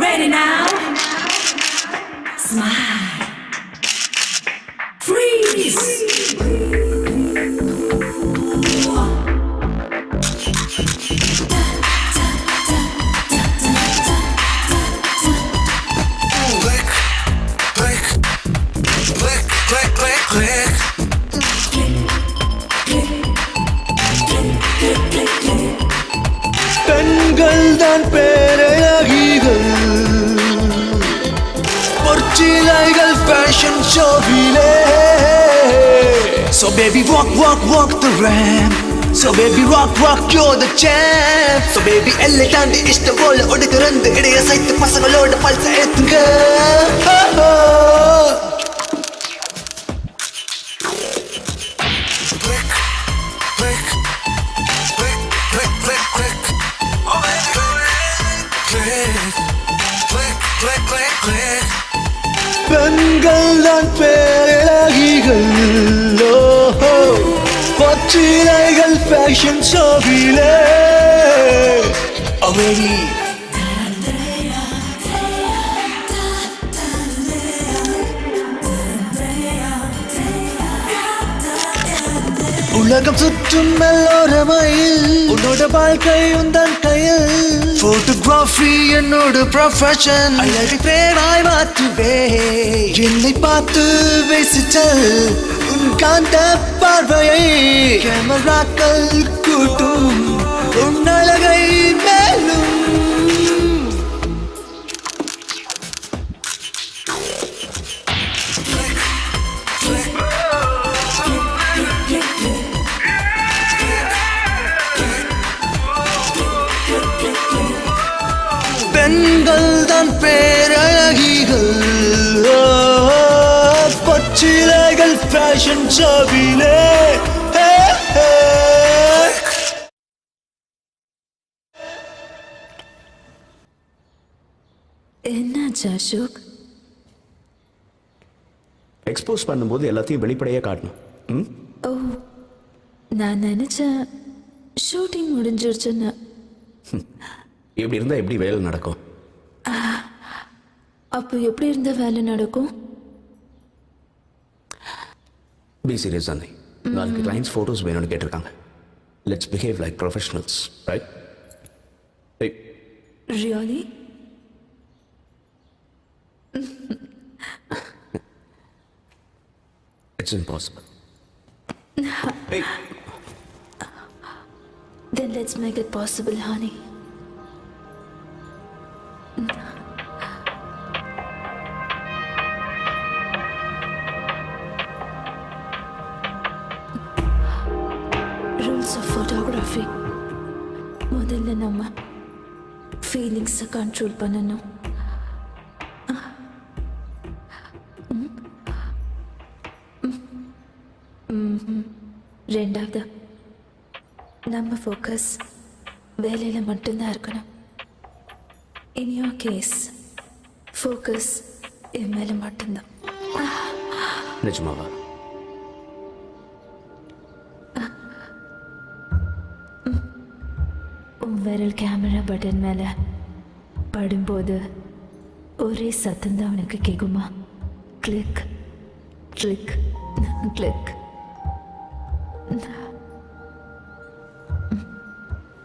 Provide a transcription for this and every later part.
Ready now? Smile. Freeze. பெண்கள் தான் பேரழகிகள் பொற்சிலைகள் fashion ஷோவிலே. So baby walk walk walk the ramp. So baby rock rock you're the champ. So baby எல்லை தாண்டி இஷ்டம் போல ஒடுக்கிறந்து இடைய சைத்து பசங்களோட பல்ச ஏத்துங்க. பெண்கள் தான் பேரழகிகள் பொற்சிலைகள் ஃபேஷன் ஷோவிலே. உலகம் சுற்றும் எல்லோரமையில் உன்னோட வாழ்க்கை உந்தன் கையில். போட்டோகிராஃபி என்னோட ப்ரொஃபஷன். அழகை பேராய் மாற்றுவே என்னை பார்த்து பேசிச்சல் உன் காந்த பார்வையை கேமராக்கள் கூட்டும் உன் அழகை மேலும். பெண்கள் தான் பேரழகிகள் பொற்சிலைகள் ஃபேஷன் ஷோவிலே. என்னாச்சு அசோக்? எக்ஸ்போஸ் பண்ணும்போது எல்லாத்தையும் வெளிப்படையாக காட்டணும். ஓ, நான் நினைச்சேன் ஷூட்டிங் முடிஞ்சிருச்சுன்னு. இப்படி இருந்தால் எப்படி வேலை நடக்கும்? அப்போ எப்படி இருந்த வேலை நடக்கும்? பி சீரியஸ் அண்ணே. நாளைக்கு கிளைண்ட்ஸ் ஃபோட்டோஸ் வேணும்னு கேட்டிருக்காங்க. Let's behave like professionals, right? Really? It's impossible. Hey. Then let's make it possible, honey. Rules of photography. முதல்ல நம்ம ஃபீலிங்ஸை கண்ட்ரோல் பண்ணணும். ரெண்டாவது நம்ம ஃபோக்கஸ் வேலையில் மட்டும்தான் இருக்கணும். இன் யோர் கேஸ் ஃபோக்கஸ் என் மேலே மட்டும்தான். நிஜமாவா? உன் விரல் கேமரா பட்டன் மேலே படும்போது ஒரே சத்தம்தான் அவனுக்கு கேட்குமா? Click click click.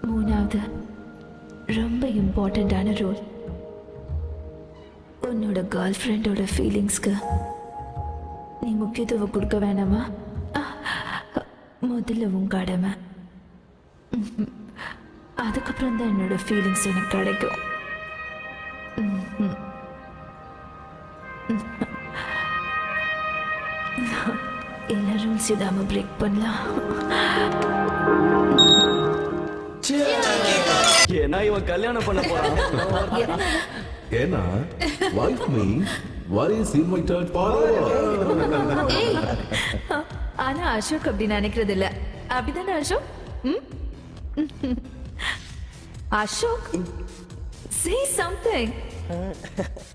மூணாவது ரொம்ப இம்பார்ட்டண்ட்டான ரோல். உன்னோட கேர்ள் ஃப்ரெண்டோட ஃபீலிங்ஸ்க்கு நீ முக்கியத்துவம் கொடுக்க வேணாமா? முதல்ல உன் கடமை, அதுக்கப்புறம் தான் என்னோட ஃபீலிங்ஸ் எனக்கு கிடைக்கும். எல்லா ரூல்ஸ் இதாம பிரேக் பண்ணலாம். ஏன்னா இவன் கல்யாணம் பண்ண போறான். ஏன்னா wife means what is invited follower. ஆனா அசோக் அப்படி நினைக்கிறது இல்ல. அப்படிதானே அசோக்? Ashok, say something.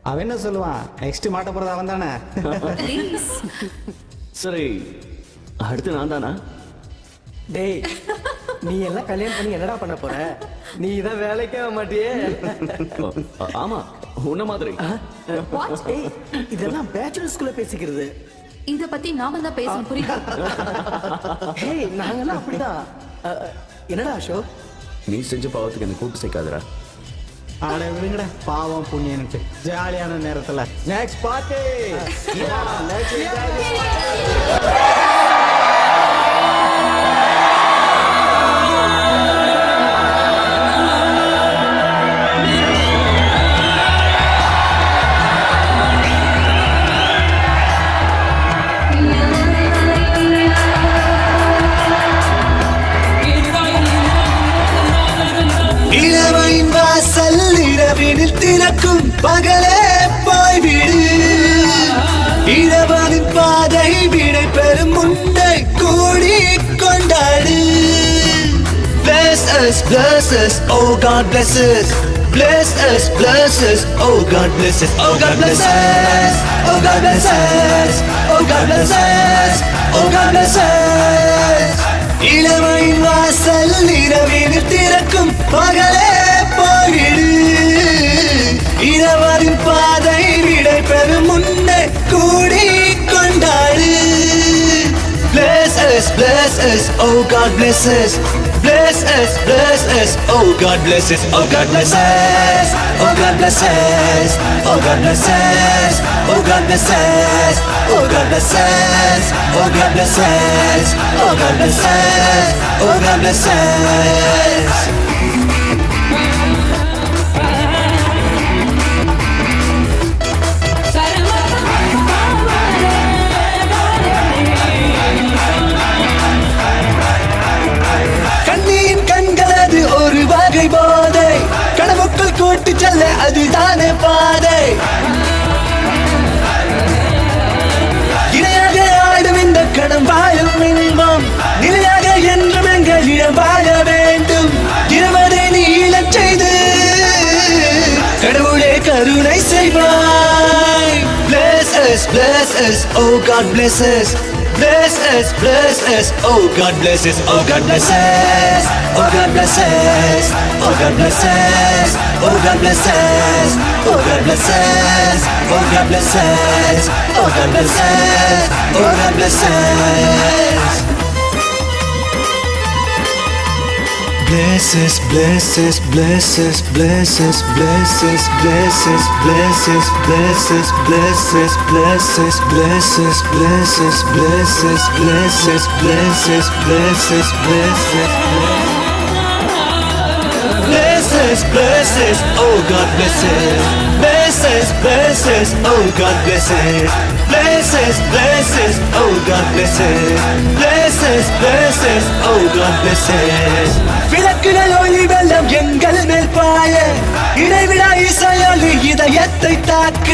அவன் என்ன சொல்லுவான்? நெக்ஸ்ட் மாட்ட போறது அவன் தானே. Please. சரி, அடுத்து நான் தானா? டேய், நீ எல்லாம் கல்யாணம் பண்ணி என்னடா பண்ண போற? நீ தான் வேலைக்கே ஆக மாட்டியே. ஆமா, உன்ன மாதிரி. டேய், இதெல்லாம் பேச்சுலர்ஸ்குள்ள பேசிக்கிறது. இத பத்தி நாம தான் பேசணும், புரியுதா? ஹேய், நாங்கெல்லாம் அப்படிதான். என்னடா அசோக்? நீ செஞ்ச பாவத்துக்கு என்ன கூட்டு சேர்க்காதடா. ஆட விடுங்கடா, பாவம் புண்ணியன்ட்டு ஜாலியான நேரத்துல நெக்ஸ்ட் பார்ட்டி. இளமையின் வாசல் இரவினில் திறக்கும் பகலே போய்விடு. இரவனின் பாதை விடை பெறும் முன்னை கூடி கொண்டாடு. Bless us, oh God bless us. Bless us, oh God bless us. Oh God bless us, oh God bless us. Oh God bless us, oh God bless us. இளமையின் வாசல் இரவினில் திறக்கும் பகலே போய்விடு. இரவரின் பாதை விடை பெறும் முன்னே கூடி கொண்டாடு. Bless us, oh God bless us. Bless us, oh God bless us. Oh God bless us, oh God bless us. Oh God bless us, oh God bless us. Oh God bless us, oh God bless us. Oh God bless us, oh God bless us. கண்ணியின் கண்களது ஒரு வகை போதை, கனவுக்குள் கூட்டி செல்ல அதுதானே பாதை. இணையாக ஆடும் இந்த கணம் வாழும் இன்பம், நிலையாக என்றும் எங்களிடம் வாழ வேண்டும். இருவரை நீளச் செய்து கடவுளே கருணை செய்வாய். Bless us, oh God bless us. Bless us, oh God bless us. Oh God bless us, oh God bless us. Oh God bless us, oh God bless us. Oh God bless us, oh God bless us. Oh God bless us, oh God bless us. Bless us, bless us, bless us, bless us, bless us, bless us, bless us, bless us, bless us, bless us, bless us, bless us, bless us, bless us, bless us, bless us, bless us. Bless us, oh God bless us. Bless us, oh God bless us. Bless us, oh God bless us. Bless us, oh God bless us. விளக்குகள் ஒளி வெள்ளம் எங்கள் மேல் பாய, இடைவிடா இசையொலி இதயத்தை தாக்க.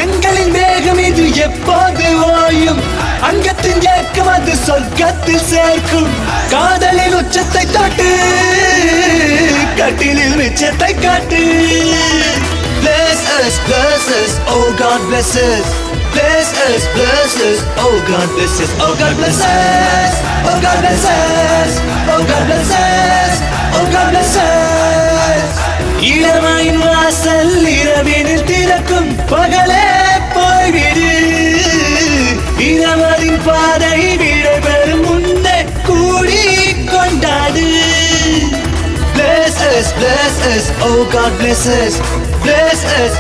எங்களின் வேகம் இது எப்போது ஓயும், அங்கத்தின் ஏக்கம் அது சொர்க்கத்தில் சேர்க்கும். காதலின் உச்சத்தை தொட்டு கட்டிலில் மிச்சத்தை காட்டு. Bless us, oh God bless us. Bless us, oh God bless us. Oh God bless us, oh God bless us. Oh God bless us, oh God bless us. இளமையின் வாசல் இரவினில் திறக்கும் பகலே போய்விடு. இரவரின் பாதை விடை பெறும் முன்னே கூடி கொண்டாடு. Bless us, bless us, oh God bless us. Bless us,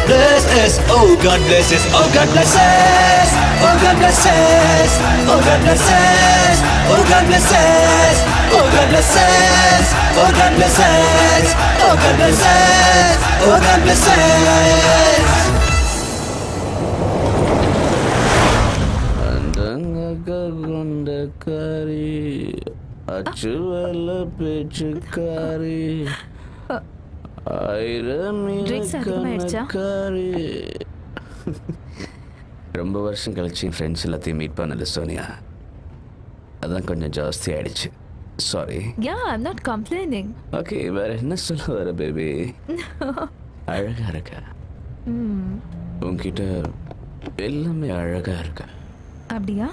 oh God bless us. Oh God bless us, oh God bless us. Oh God bless us, oh God bless us. Oh God bless us, oh God bless us. Oh God bless us, oh God bless us. கொண்டக்காரி அச்சுவல்ல பேச்சுக்காரி Drinks அதிகமாயிடுச்சா? ஆயிரக்காரி. ரொம்ப வருஷம் கழிச்சு என் friends எல்லாத்தையும் meet பண்ணல சோனியா. அதான் கொஞ்சம் ஜாஸ்தி ஆயிடுச்சு. Sorry. Yeah, I'm not complaining. Okay, வேற என்ன சொல்ல வர பேபி? அழகா இருக்க. உன்கிட்ட எல்லாமே அழகா இருக்க. அப்படியா?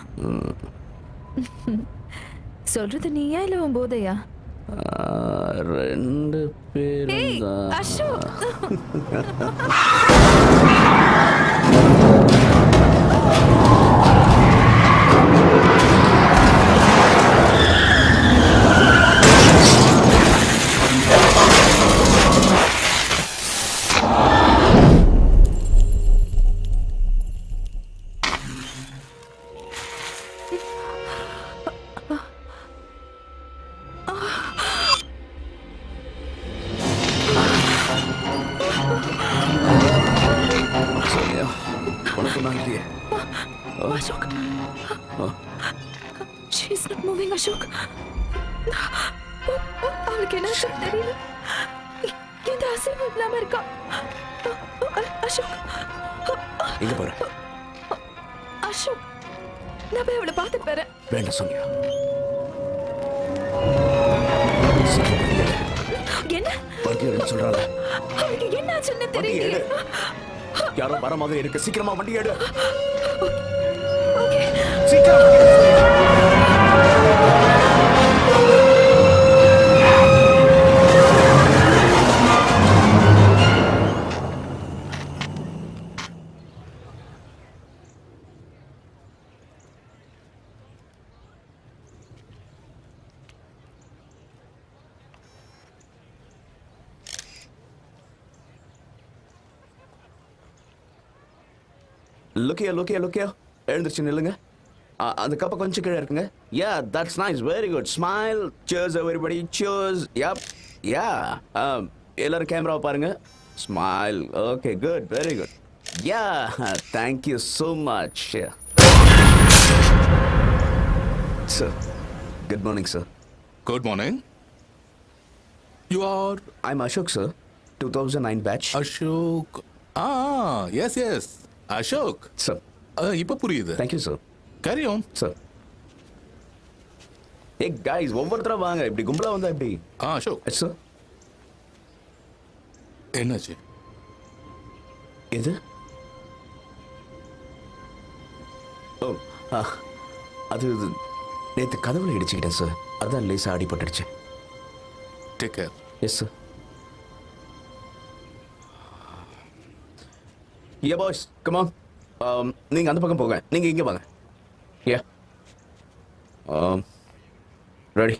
சொல்றது நீயா இல்ல உன் போதையா? ரெண்டு பேரும் ஏய் தான். அசோக். சோனியா, உனக்கு நான் இல்லையே. Ashok. She's not moving, Ashok. அவளுக்கு என்ன தெரியல. இந்த அசைவு இல்லாம இருக்கா. அசோக். எங்க போற? அசோக், நான் போய் அவளை பார்த்துட்டு வரேன். வேண்டாம் சோனியா. என்ன வண்டி எடுன்னு சொல்றாங்க. அவளுக்கு என்ன ஆச்சுன்னு வண்டி தெரியல. எடு. யாரோ வர மாதிரி இருக்கு. சீக்கிரமா வண்டி எடு. ஓகே. சீக்கிரம் வண்டி எடு. லுக்கியா எழுந்திருச்சு நில்லுங்க. அந்த கப்பை கொஞ்சம் கீழே இருக்குங்க. Yeah, that's nice, very good. Smile. Cheers everybody, cheers. Yup, yeah. எல்லாரும் கேமராவை பாருங்க. Smile. Okay, good, very good. Yeah, thank you so much. Sir, good morning sir. Good morning. You are I'm Ashok sir, 2009 batch. Ashok. Yes. Ashok. Sir, இப்ப புரியுது. Thank you sir. Carry on. Sir, hey guys, ஒவ்வொருத்தரா வாங்க. இப்படி கும்பலா வந்தா எப்படி? Ashok. Sir, என்னாச்சு? எது? ஓ, அது நேற்று கதவுல இடிச்சுக்கிட்டேன் சார். அதான் லேசா அடிபட்டுடுச்சு. Take care. Yes sir. Yeah boys, come on. நீங்க அந்த பக்கம் போங்க, நீங்க இங்க வாங்க. Yeah, ready.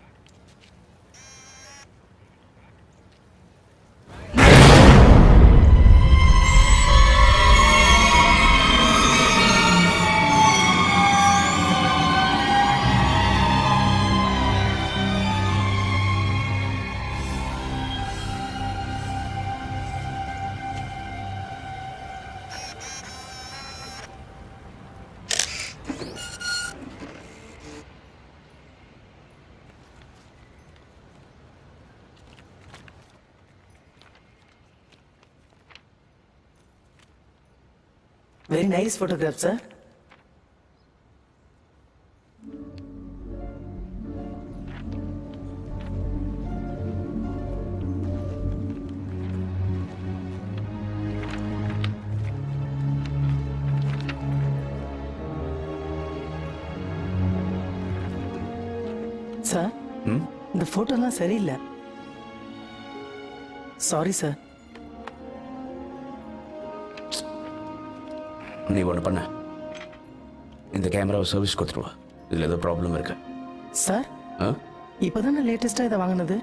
Very nice photograph, sir. Sir, இந்த போட்டோலாம் சரியில்லை. Sorry sir. நீ ஒன்று பண்ண, இந்த கேமராவை சர்வீஸ் கொடுத்துருவா. இதில் ஏதோ ப்ராப்ளம் இருக்கு. சார், இப்போதானே லேட்டஸ்டாக இதை வாங்கினது.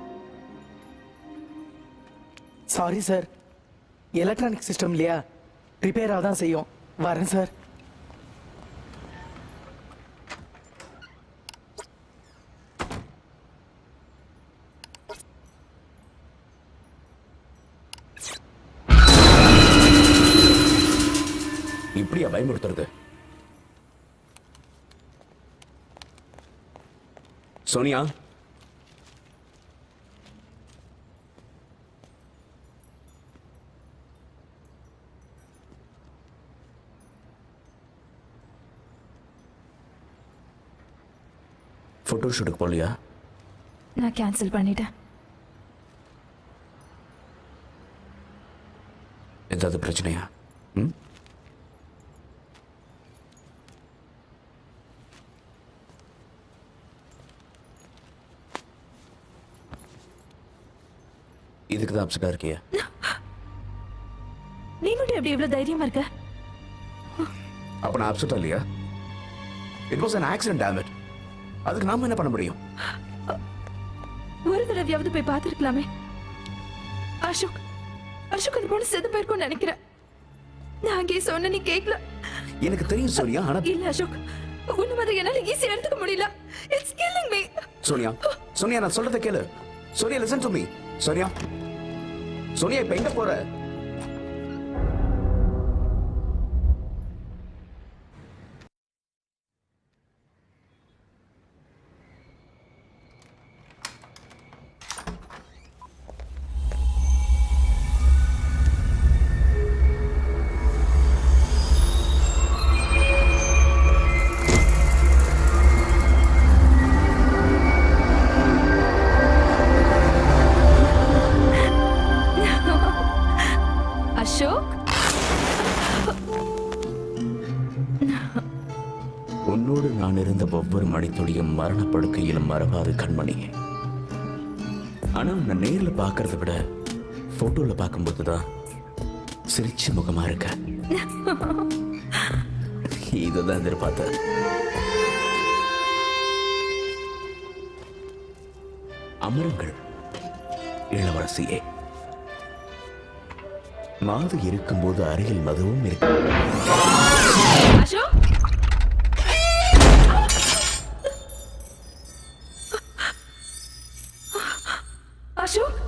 சாரி சார், எலக்ட்ரானிக் சிஸ்டம் இல்லையா, ரிப்பேராக தான் செய்யும். வரேன் சார். இப்படியா பயமுறுத்துறது? சோனியா, போட்டோ ஷூட்டுக்கு போகலையா? நான் கேன்சல் பண்ணிட்டேன். ஏதாவது பிரச்சனையா? ம், இதுக்கு தான் அப்செட்டா இருக்கியா? நீ மட்டும் எப்படி இவ்வளவு தைரியமா இருக்க? அப்ப நான் அப்செட்டா இல்லையா? It was an accident, damn it. அதுக்கு நாம என்ன பண்ண முடியும்? ஒரு தடவையாவது போய் பார்த்திருக்கலாமே. அசோக், அசோக் அது போல செத்து போயிருக்கும்னு நினைக்கிறேன். நான் அங்கே சொன்ன நீ கேட்கல. எனக்கு தெரியும் சோனியா, ஆனா இல்ல அசோக், உன்ன மாதிரி என்னால ஈஸியா எடுத்துக்க முடியல. It's killing me. Sonia, Sonia நான் சொல்றத கேளு. Sonia listen to me. Sonia, Sonia இப்ப எங்க போற? அசோக், உன்னோடு நான் இருந்த ஒவ்வொரு மணித்துளியும் மரணப்படுக்கையிலும் மறவாது கண்மணி. ஆனா உன்னை நேர்ல பார்க்கறத விட போட்டோல பார்க்கும்போதுதான் சிரிச்ச முகமா இருக்க. இதுதான் எதிர்பார்த்த. அமருங்கள் இளவரசியே. மாது இருக்கும்போது அருகில் மதுவும் இருக்கு. அசோக், அசோக்,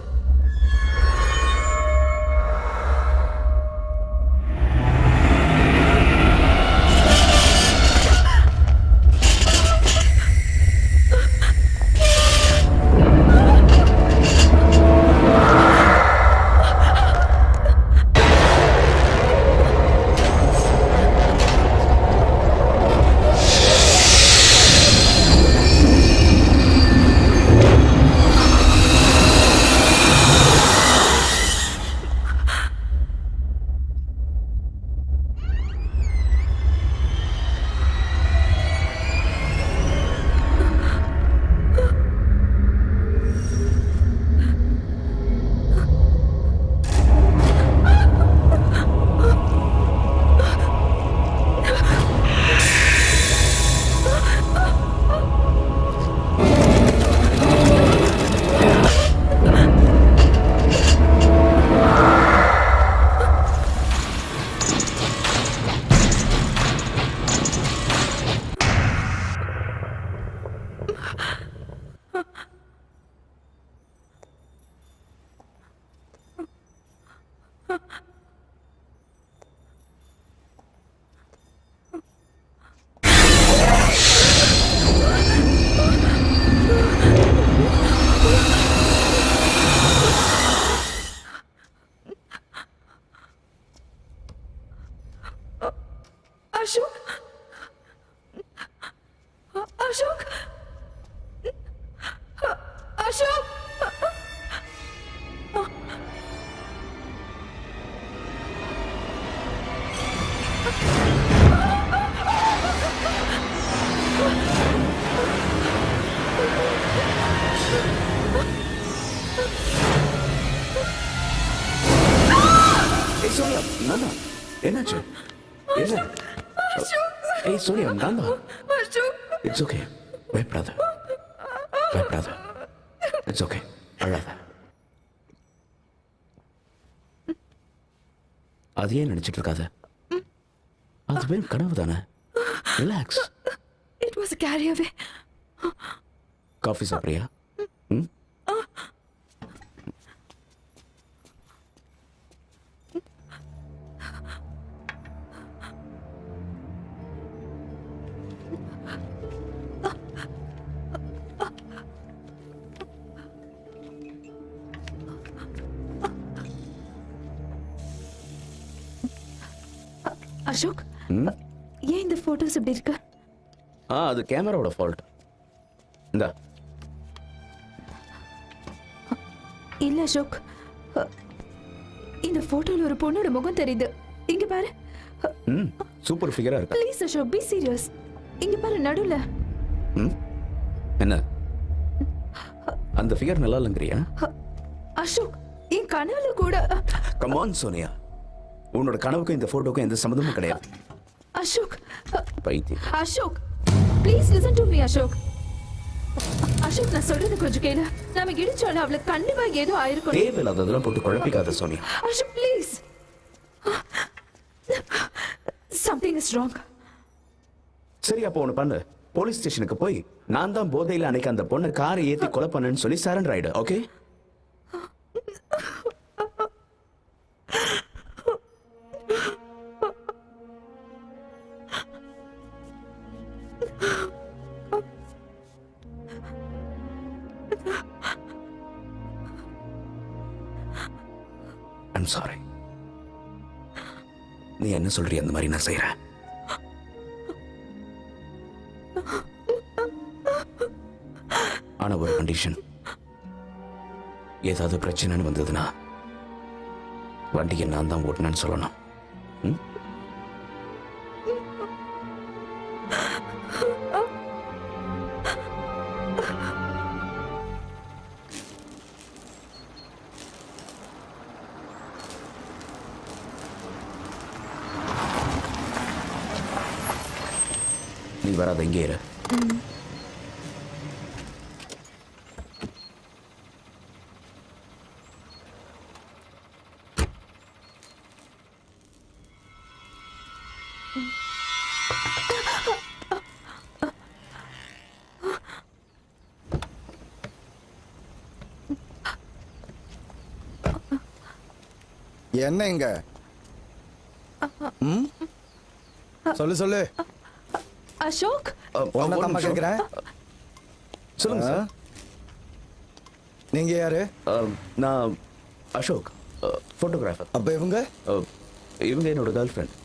அசோக், அசோக், அசோக். ஏய் சோனியா, நானா? என்னாச்சு? என்ன? ஏய் சோனியா, நானா? இட்ஸ் ஓகே, பயப்படாத, பயப்படாத. இட்ஸ் ஓகே, அழாத. அதையே நினைச்சிட்டு இருக்காத. அது வெறும் கனவு தானே. Relax. It was carry away. Coffee சாப்பிட்றியா? ம். அசோக், ம். ஏன் இந்த போட்டோஸ் இப்படி இருக்கு? அது கேமராவோட ஃபால்ட். இந்தா. இல்ல அசோக், இந்த போட்டோல ஒரு பொண்ணோட முகம் தெரியுது. இங்க பாரு. ம். சூப்பர் ஃபிகரா இருக்கு. Please Ashok, be serious. இங்க பாரு நடுவுல. ம். என்ன அந்த ஃபிகர் நல்லா இல்லைங்கிறியா? அசோக், என் கனவுல கூட. கம் ஆன் சோனியா, உன்னோட கனவுக்கும் இந்த போட்டோக்கும் எந்த சம்மந்தமும் கிடையாது. அசோக், பைத்தியம். Ashok, please listen to me Ashok. Ashok, நான் சொல்றது கொஞ்சம் கேளு. நாம இடிச்சோல அவளுக்கு கண்டிப்பா ஏதோ ஆயிருக்கும். தேவையில்லாததெல்லாம் போட்டு குழப்பிக்காத Sonia. Ashok please. Something is wrong. சரி, அப்போ ஒன்று பண்ணு. போலீஸ் ஸ்டேஷனுக்கு போய் நான் தான் போதையில் அன்னைக்கு அந்த பொண்ணை காரை ஏற்றி கொலை பண்ணேன்னு சொல்லி சரண்டர் ஆயிடு. ஓகே? I'm sorry. நீ என்ன சொல்றிய அந்த மாதிரி நான் செய்யறேன். ஆனா ஒரு கண்டிஷன். ஏதாவது பிரச்சனைன்னு வந்ததுன்னா வண்டியை நான் தான் ஓட்டினேன்னு சொல்லணும். ம்? நீ வராத, இங்கே இரு. என்ன இங்க? ம்? சொல்லு சொல்லு. அசோக், உன்னை தான் கேட்கிறேன். சொல்லுங்க சார். நீங்க யாரு? நான் அசோக், போட்டோகிராஃபர். அப்ப இவங்க? இவங்க என்னோட கேர்ள் ஃப்ரெண்ட்.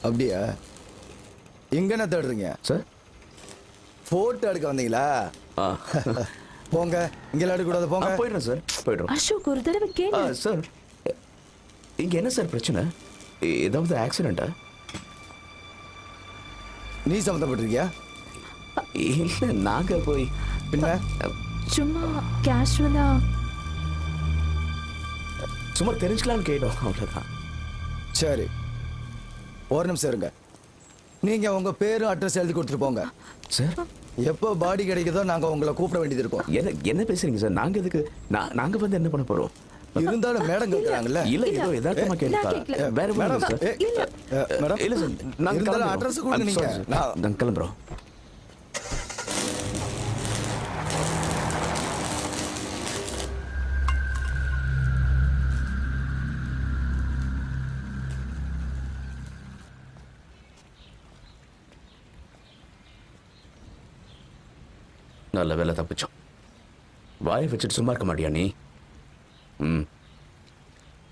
அப்படியா? இங்க என்ன தேடுறீங்க சார்? போட்டோ எடுக்க வந்தீங்களா? போங்க, இங்க எடுக்க கூடாது, போங்க. போயிடுறேன் சார், போயிடுறோம். அசோக் ஒரு தடவை கேளு. சார், இங்க என்ன சார் பிரச்சனை? ஏதாவது ஆக்சிடென்ட்டா? நீ சம்மந்தப்பட்டிருக்கியா? இல்ல, நாங்க போய் பின்ன சும்மா கேஷுவலா சும்மா தெரிஞ்சுக்கலாம்னு கேட்டோம், அவ்வளவுதான். சரி, ஒரு நிமிஷம் இருங்க. நீங்க உங்க பேரும் அட்ரஸ் எழுதி கொடுத்துட்டு போங்க. சார், எப்போ பாடி கிடைக்குதோ நாங்க உங்களை கூப்பிட வேண்டியது இருக்கும். என்ன பேசுறீங்க சார்? நாங்க எதுக்கு? நாங்க வந்து என்ன பண்ண போறோம்? இருந்தாலும் மேடம் கேட்கறாங்கல்ல. இல்ல, ஏதோ எதார்த்தமா கேட்டா. வேற மேடம், சார். மேடம் இல்ல சார், நாங்க இருந்தாலும் அட்ரஸ் கொடுங்க. நீங்க நாங்க கிளம்புறோம். நல்ல வேலை தப்பிச்சோம். வாயை வச்சுட்டு சும்மா இருக்க மாட்டியா நீ? ம்,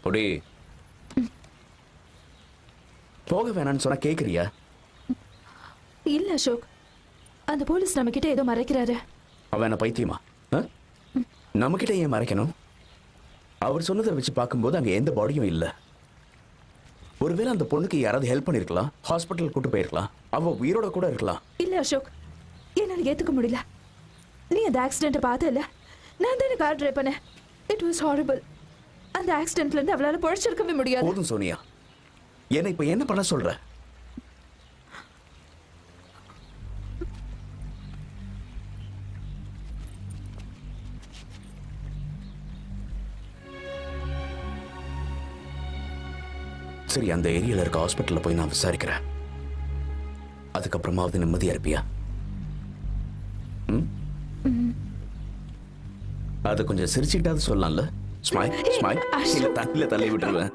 பொடி. போக வேணான்னு சொன்னா கேக்குறியா? இல்ல அசோக், அந்த போலீஸ் நம்ம கிட்ட ஏதோ மறைக்கிறாரு. அவன் என்ன பைத்தியமா? நம்ம கிட்ட ஏன் மறைக்கணும்? அவர் சொன்னதை வச்சு பார்க்கும்போது அங்க எந்த பாடியும் இல்ல. ஒருவேளை அந்த பொண்ணுக்கு யாராவது ஹெல்ப் பண்ணிருக்கலாம், ஹாஸ்பிட்டல் கூட்டு போயிருக்கலாம், அவ உயிரோட கூட இருக்கலாம். இல்ல அசோக், என்னால ஏத்துக்க முடியல. நீ அந்த ஆக்சிடென்ட்டை பார்த்தல? நான் தானே கார் டிரைவ் பண்ணேன். It was horrible. அந்த ஆக்சிடென்ட்ல இருந்து அவளால பொழைச்சிருக்கவே முடியாது. போதும் சோனியா, என்ன இப்ப என்ன பண்ண சொல்ற? சரி, அந்த ஏரியால இருக்க ஹாஸ்பிட்டல்ல போய் நான் விசாரிக்கிறேன். அதுக்கப்புறமாவது நிம்மதியா இருப்பியா? அதை கொஞ்சம் சிரிச்சுக்கிட்டாவது சொல்லலாம்ல. Smile smile. தண்ணியில தள்ளி விட்டுருவேன்.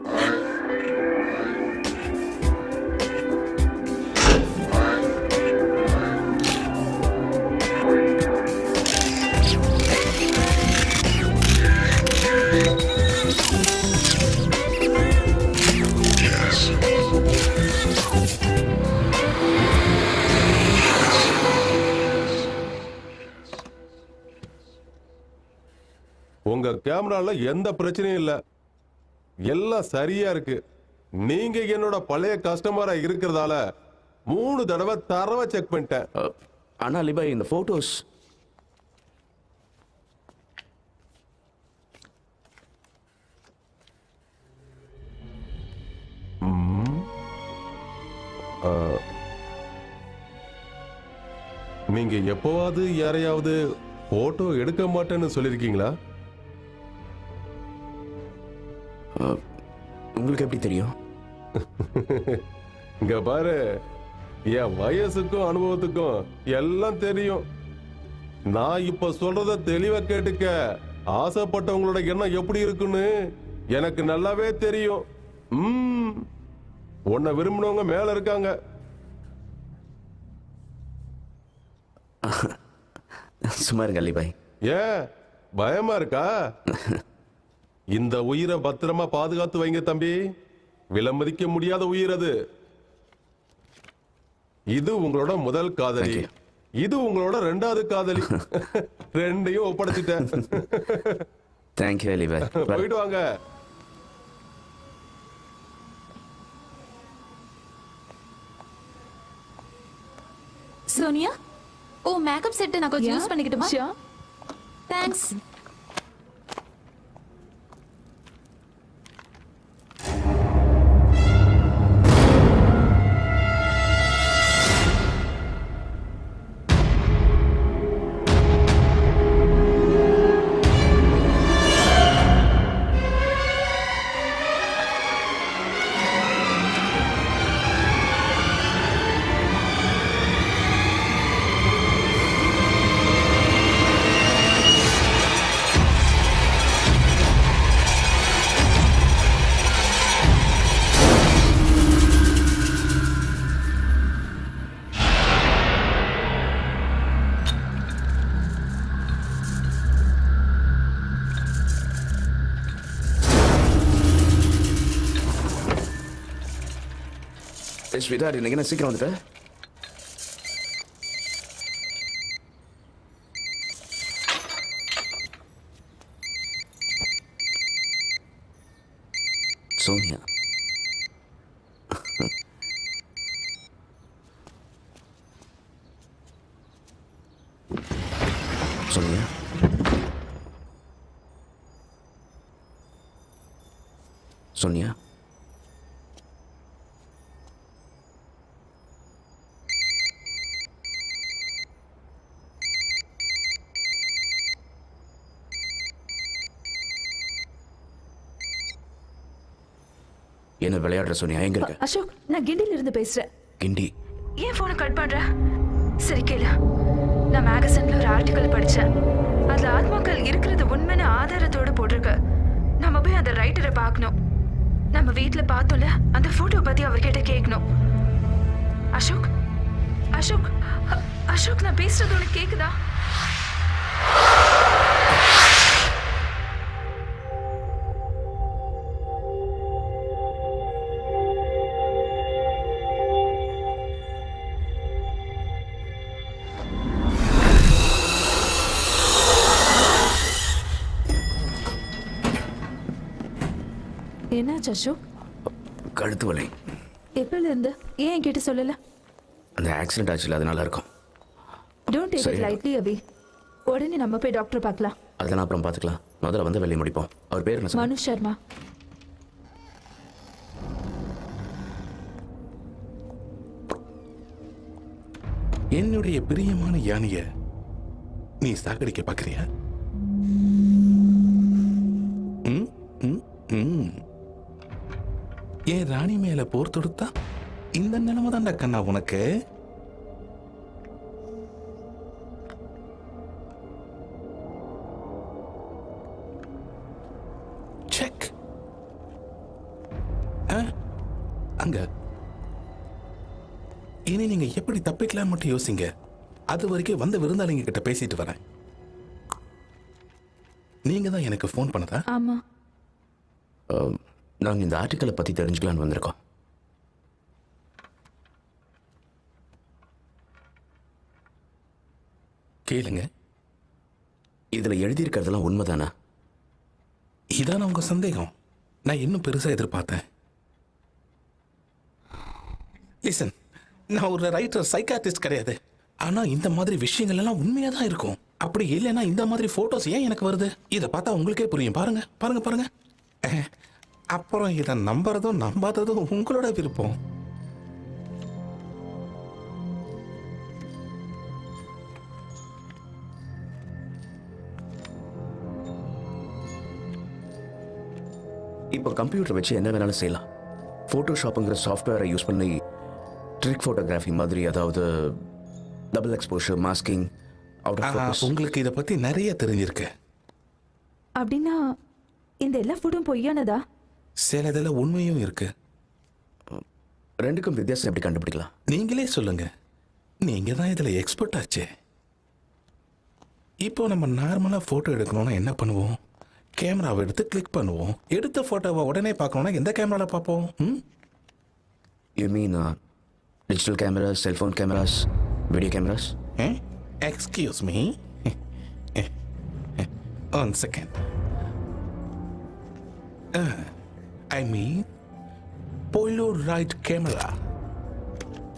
உங்க கேமரால எந்த பிரச்சனையும் இல்ல, எல்லாம் சரியா இருக்கு. நீங்க என்னோட பழைய கஸ்டமரா இருக்கிறதால 3 தடவை தரவா செக் பண்ணிட்டேன். ஆனா அலிபாய், இந்த போட்டோஸ் நீங்க எப்பவாவது யாரையாவது போட்டோ எடுக்க மாட்டேன்னு சொல்லிருக்கீங்களா? உங்களுக்கு எப்படி தெரியும்? இங்க பாரு, என் வயசுக்கும் அனுபவத்துக்கும் எல்லாம் தெரியும். நான் இப்ப சொல்றத தெளிவா கேட்டுக்க. ஆசைப்பட்டவங்களோட எண்ணம் எப்படி இருக்குன்னு எனக்கு நல்லாவே தெரியும். உன்னை விரும்பினவங்க மேல இருக்காங்க. சும்மா இருங்க அலிபாய். ஏன் பயமா இருக்கா? இந்த உயிரை பத்திரமா பாதுகாத்து வைங்க தம்பி. விலமதிக்க முடியாத உயிர் அது. இது உங்களோட முதல் காதலி, இது உங்களோட 2வது காதலி. ரெண்டையும் ஒப்படைச்சிட்டேன். தேங்க்யூ அலிபாய். போயிட்டு வாங்க. சோனியா, ஓ மேக்கப் செட் நான் கொஞ்சம் யூஸ் பண்ணிக்கிட்டுமா? Sure. தேங்க்ஸ். ஸ்வீட்டார், இன்னைக்கு என்ன சீக்கிரம் வந்துட்ட? சோனியா, சோனியா, சோனியா, என்ன விளையாடுற சோனியா? எங்க இருக்க? அசோக், நான் கிண்டில இருந்து பேசுறேன். கிண்டி? ஏன் போனை கட் பண்ற? சரி கேளு. நான் மேகசின்ல ஒரு ஆர்டிக்கல் படிச்சேன். அதுல ஆத்மாக்கள் இருக்கிறது உண்மையான ஆதாரத்தோட போட்டிருக்கு. நம்ம போய் அந்த ரைட்டரை பார்க்கணும். நம்ம வீட்டுல பார்த்தோம்ல அந்த போட்டோ பத்தி அவர்கிட்ட கேட்கணும். அசோக், அசோக், அசோக், நான் பேசுறது உனக்கு கேக்குதா? என்னாச்சு அசோக்? கழுத்து வலி. எப்பல இருந்து? ஏன் என்கிட்ட சொல்லல? அந்த ஆக்சிடென்ட் ஆச்சுல, அதனால இருக்கும். டோன்ட் டேக் இட் லைட்லி அபி. உடனே நம்ம போய் டாக்டர் பார்க்கலாம். அதெல்லாம் அப்புறம் பார்த்துக்கலாம். முதல்ல வந்து வேலையை முடிப்போம். அவர் பேர் என்ன? மனு சர்மா. என்னுடைய பிரியமான யானைய நீ சாகடிக்க பாக்குறியா? என் ராணி மேல மேல போர் தொடுத்தா இந்த நிலைமை தான்டா கண்ணா உனக்கு. செக் அங்க. இனி நீங்க எப்படி தப்பிக்கலாம்னு மட்டும் யோசிங்க. அது வரைக்கும் வந்த விருந்தாளிங்க கிட்ட பேசிட்டு வரேன். நீங்க தான் எனக்கு ஃபோன் பண்ணதா? ஆமா. நாங்கள் இந்த ஆர்டிக்கலை பற்றி தெரிஞ்சுக்கலான்னு வந்திருக்கோம். கேளுங்க. இதில் எழுதியிருக்கிறதெல்லாம் உண்மைதானா? இதான உங்க சந்தேகம்? நான் இன்னும் பெருசா எதிர்பார்த்தேன். லிசன், நான் ஒரு ரைட்டர், சைக்காட்ரிஸ்ட் கிடையாது. ஆனா இந்த மாதிரி விஷயங்கள் எல்லாம் உண்மையா தான் இருக்கும். அப்படி இல்லைன்னா இந்த மாதிரி போட்டோஸ் ஏன் எனக்கு வருது? இதை பார்த்தா உங்களுக்கே புரியும். பாருங்க பாருங்க பாருங்க. அப்புறம் இதை நம்புறதும் நம்பாததும் உங்களோட விருப்பம். இப்போ கம்ப்யூட்டர் வச்சு என்ன வேணாலும் செய்யலாம். ஃபோட்டோஷாப்புங்கிற சாஃப்ட்வேரை யூஸ் பண்ணி ட்ரிக் ஃபோட்டோகிராஃபி மாதிரி, அதாவது double exposure, masking, out of focus. உங்களுக்கு இதை பத்தி நிறைய தெரிஞ்சிருக்கு. அப்படின்னா இந்த எல்லா ஃபோட்டோவும் பொய்யானதா? சில இதில் உண்மையும் இருக்கு. ரெண்டுக்கும் வித்தியாசம் எப்படி கண்டுபிடிக்கலாம்? நீங்களே சொல்லுங்க. நீங்க தான் இதுல எக்ஸ்பர்ட் ஆச்சே. இப்போ நம்ம நார்மலா போட்டோ எடுக்கணும்னா என்ன பண்ணுவோம்? கேமராவை எடுத்து கிளிக் பண்ணுவோம். எடுத்த போட்டோவை உடனே பார்க்கணும்னா எந்த கேமரால பார்ப்போம்? You mean digital cameras, cellphone cameras, video cameras? Excuse me, one second. I mean Polaroid camera.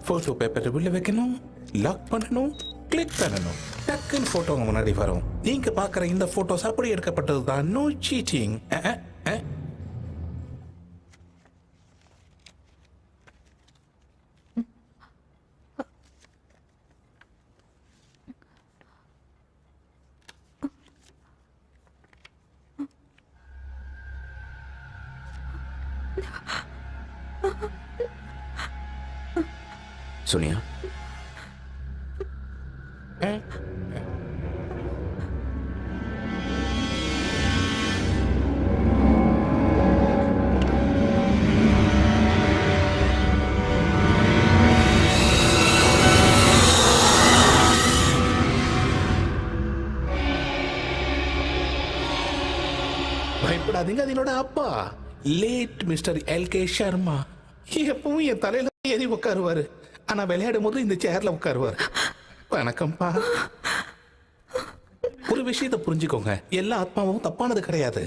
Photo பேப்பரை உள்ள வைக்கணும், லாக் பண்ணணும், கிளிக் பண்ணணும், டக்குன்னு போட்டோ முன்னாடி வரும். நீங்க பார்க்குற இந்த போட்டோஸ் அப்படி எடுக்கப்பட்டது தான். No seating. சோனியா, பயப்படாதீங்க. அது என்னோட அப்பா, லேட் மிஸ்டர் எல்.கே. சர்மா. எப்பவும் என் தலையில ஏறி உட்காருவாரு. ஆனா விளையாடும் போது இந்த சேர்ல உட்காருவாரு. வணக்கம்ப்பா. ஒரு விஷயத்தை புரிஞ்சுக்கோங்க, எல்லா ஆத்மாவும் தப்பானது கிடையாது.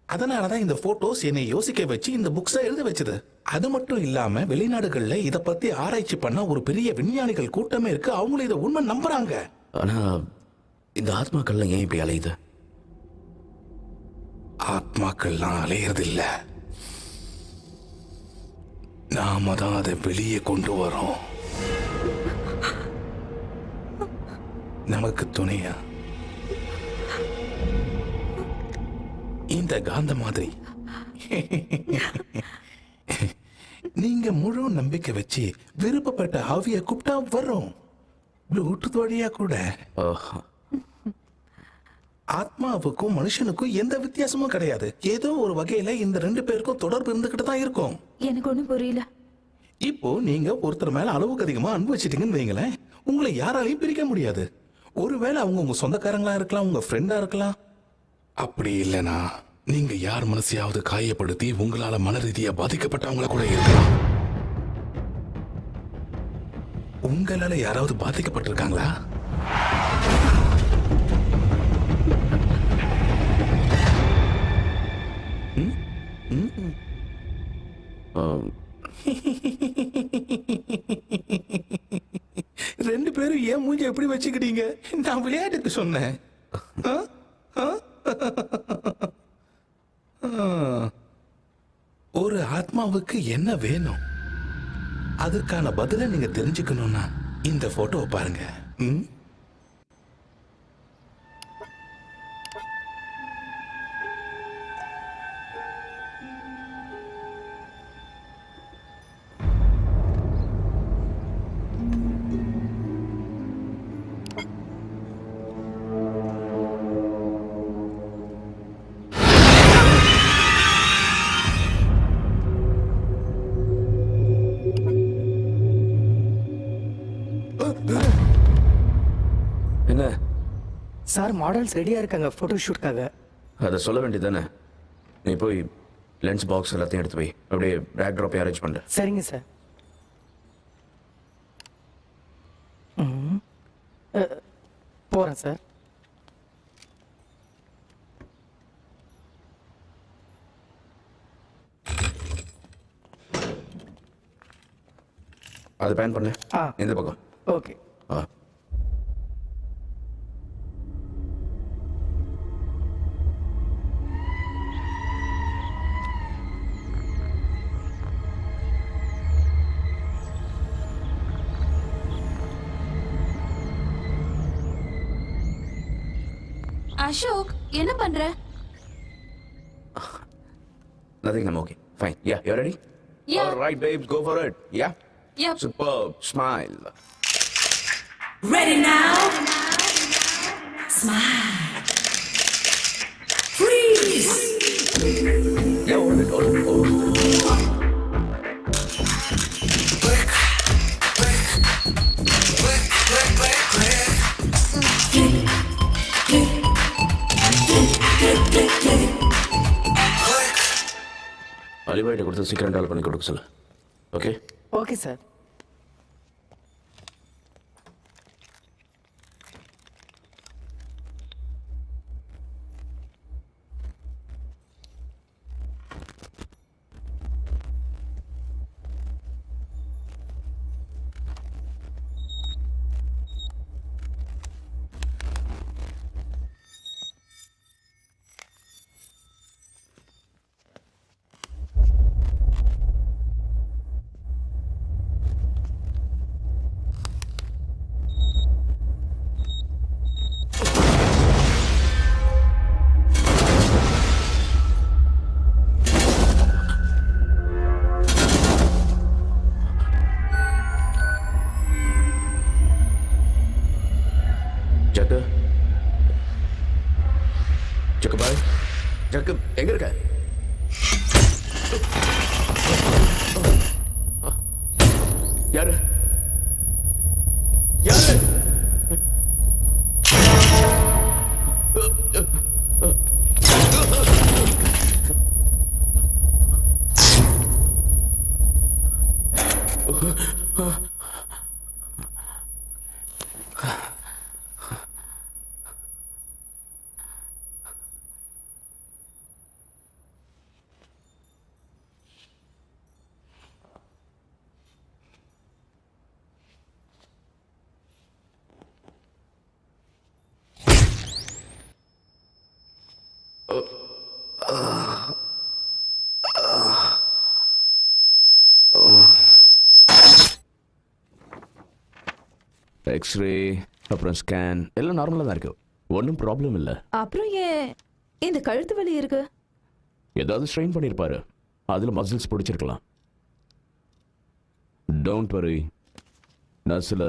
அதனாலதான் இந்த போட்டோஸ் என்னை யோசிக்க வச்சு இந்த புக்ஸை எழுத வச்சது. அது மட்டும் இல்லாம வெளிநாடுகள்ல இத பத்தி ஆராய்ச்சி பண்ண ஒரு பெரிய விஞ்ஞானிகள் கூட்டமே இருக்கு. அவங்களும் இதை உண்மை நம்புறாங்க. ஆனா இந்த ஆத்மாக்கள்லாம் ஏன் இப்படி அலையுது? ஆத்மாக்கள்லாம் அலையறது இல்ல, நாம தான் அதை வெளியே கொண்டு வரோம். நமக்கு துணையா இந்த காந்த மாதிரி. நீங்க முழு நம்பிக்கை வச்சு விருப்பப்பட்ட ஆவிய கூப்பிட்டா வரும். ப்ளூடூத் வழியா கூட. ஆத்மாவுக்கும் மனுஷனுக்கும் எந்த வித்தியாசமும் கிடையாது. ஏதோ ஒரு வகையில இந்த ரெண்டு பேருக்கும் தொடர்பு இருந்துகிட்டு தான் இருக்கும். எனக்கு ஒன்றும் புரியல. இப்போ நீங்க ஒருத்தர் மேல அளவுக்கு அதிகமா அன்பு வச்சிட்டீங்கன்னு வைங்களேன், உங்களை யாராலையும் பிரிக்க முடியாது. ஒருவேளை அவங்க உங்க சொந்தக்காரங்களா இருக்கலாம், உங்க ஃப்ரெண்டா இருக்கலாம். அப்படி இல்லைனா நீங்க யார் மனசையாவது காயப்படுத்தி உங்களால மன ரீதியா பாதிக்கப்பட்டவங்கள கூட இருக்கலாம். உங்களால யாராவது பாதிக்கப்பட்டிருக்காங்களா? ரெண்டு பேரும் ஏன் மூஞ்சி எப்படி வச்சுக்கிட்டீங்க? நான் விளையாட்டுக்கு சொன்னேன். ஒரு ஆத்மாவுக்கு என்ன வேணும், அதுக்கான பதிலை நீங்க தெரிஞ்சுக்கணும்னா இந்த போட்டோவை பாருங்க. சார் மாடல்ஸ் ரெடியாக இருக்காங்க ஃபோட்டோ ஷூட்காக. அதை சொல்ல வேண்டியதானே? நீ போய் லென்ஸ் பாக்ஸ் எல்லாத்தையும் எடுத்து போய் அப்படியே பேக் ட்ராப்பை அரேஞ்ச் பண்ணு. சரிங்க சார். போகிறேன் சார். அதை பேன் பண்ணு. ஆ. இந்த பக்கம். ஓகே. ஆ. அசோக் என்ன பண்ற? Nothing, I'm okay. Fine. Yeah, you ready? Yeah. All right, babes, go for it. Yeah? Yep. Superb. Smile. Ready now? Smile. Freeze. Yeah, hold it, hold it. அலிபாய்ட்ட கொடுத்து சீக்கிரம் டால் பண்ணி கொடுக்க சொல்லு. Okay? Okay sir. Jakku Jakku பாய், ஜக்கு எங்க இருக்க? யாரு யாரு? எக்ஸ்ரே அப்புறம் ஸ்கேன் எல்லாம் நார்மலாக தான் இருக்கு. ஒன்றும் ப்ராப்ளம் இல்லை. அப்புறம் ஏன் இந்த கழுத்து வலி இருக்கு? ஏதாவது ஸ்ட்ரெயின் பண்ணியிருப்பாரு, அதில் மசில்ஸ் பிடிச்சிருக்கலாம். டோன்ட் வரி, நான் சில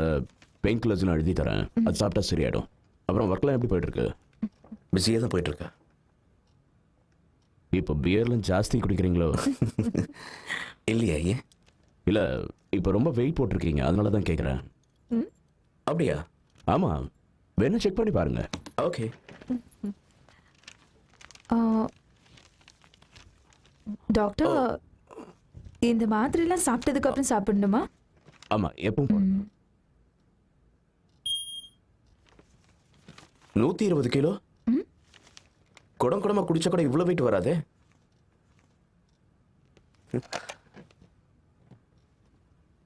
பெயின் கில்லர்ஸ்லாம் எழுதி தரேன், அது சாப்பிட்டா சரியாயிடும். அப்புறம் ஒர்க்லாம் எப்படி போயிட்டு இருக்கு? பிஸியாக தான் போயிட்டு இருக்கேன். இப்போ பியர்லாம் ஜாஸ்தி குடிக்கிறீங்களோ? இல்லையா? ஏன் இல்லை, இப்போ ரொம்ப வெயிட் போட்டிருக்கீங்க, அதனால தான் கேட்குறேன். அப்படியா? ஆமாம், வேணா செக் பண்ணி பாருங்க. ஓகே. டாக்டர், இந்த மாத்திரைலாம் சாப்பிட்டதுக்கு அப்புறம் சாப்பிடணுமா? ஆமாம், எப்பவும் 120 கிலோ குடமா குடிச்சா கூட இவ்வளோ வெயிட் வராதே.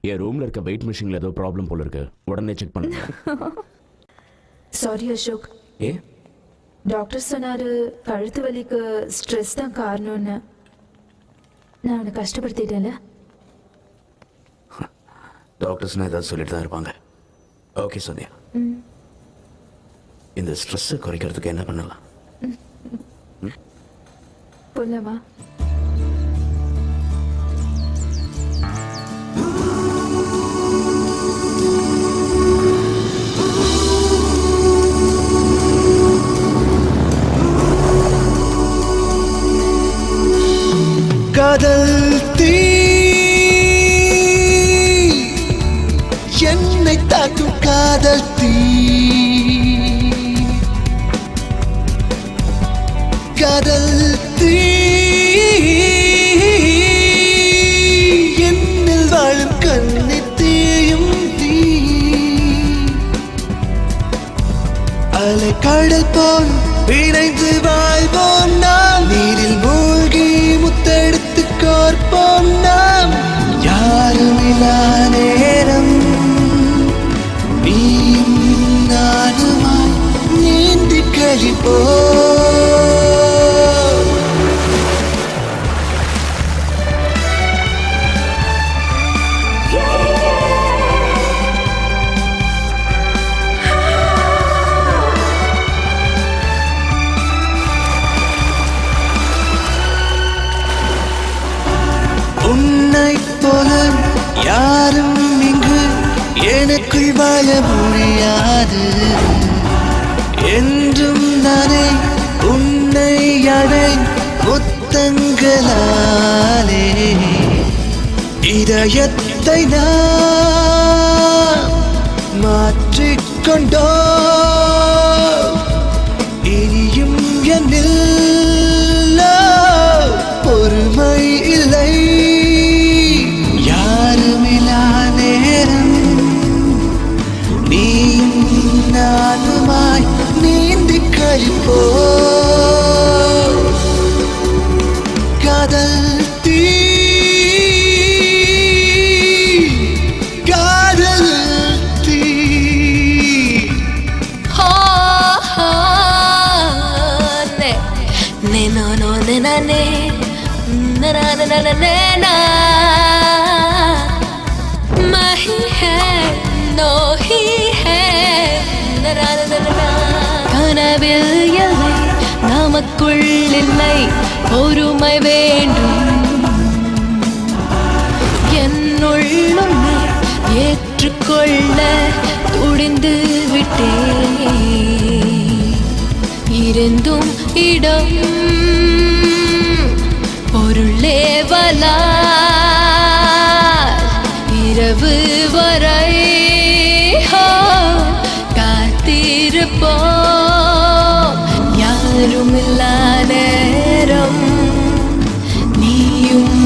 என் ரூம்ல இருக்க வெயிட் மிஷின்ல ஏதோ ப்ராப்ளம் போல இருக்கு, உடனே செக் பண்ணுங்க. சாரி அசோக், ஏ டாக்டர் சொன்னாரு கழுத்து வலிக்கு ஸ்ட்ரெஸ் தான் காரணம்னு. நான் அவனை கஷ்டப்படுத்திட்டேன்ல. டாக்டர்ஸ்னா ஏதாவது சொல்லிட்டு தான் இருப்பாங்க. ஓகே சோனியா, இந்த ஸ்ட்ரெஸ்ஸை குறைக்கிறதுக்கு என்ன பண்ணலாம்? போலாமா? காதல் தீ என்னை தாக்கும் காதல் தீ கடல் போல் இணைந்து வாழ்வோம் நாம் நீரில் மூழ்கி முத்தெடுத்து கோர்ப்போம் நாம் யாருமில்லா நேரம் நீயும் நானுமாய் நீந்தி கழிப்போம் உன்னைப் போல யாரும் இங்கு எனக்குள் வாழ முடியாது என்றும் நானே உன்னை அடை முத்தங்களாலே இதயத்தை நான் மாற்றிக்கொண்டோம் இனியும் என்னில் பொறுமை இல்லை யாருமில்லா நேரம் நீயும் நானுமாய் நீந்தி கழிப்போம் காதல் தீ காதல் தீ கனவில் எல்லை நமக்குள் இல்லை பொறுமை வேண்டும் என்னுள்ளும் ஏற்றுக்கொள்ள துடிந்து விட்டேன் இருந்தும் இடம் பொருளே வலா இரவு வரை காத்திருப்போம் யாருமில்லா நேரம் நீயும்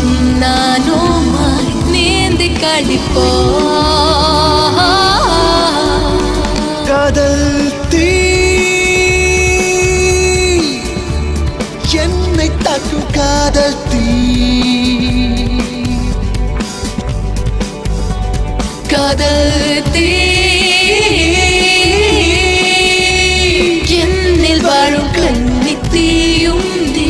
நானுமாய் நீந்தி கழிப்போம் காதல் தீ என்னை தாக்கும் காதல் தீ காதல் தீ என்னில் வாழும் கண்ணி தீயும் தீ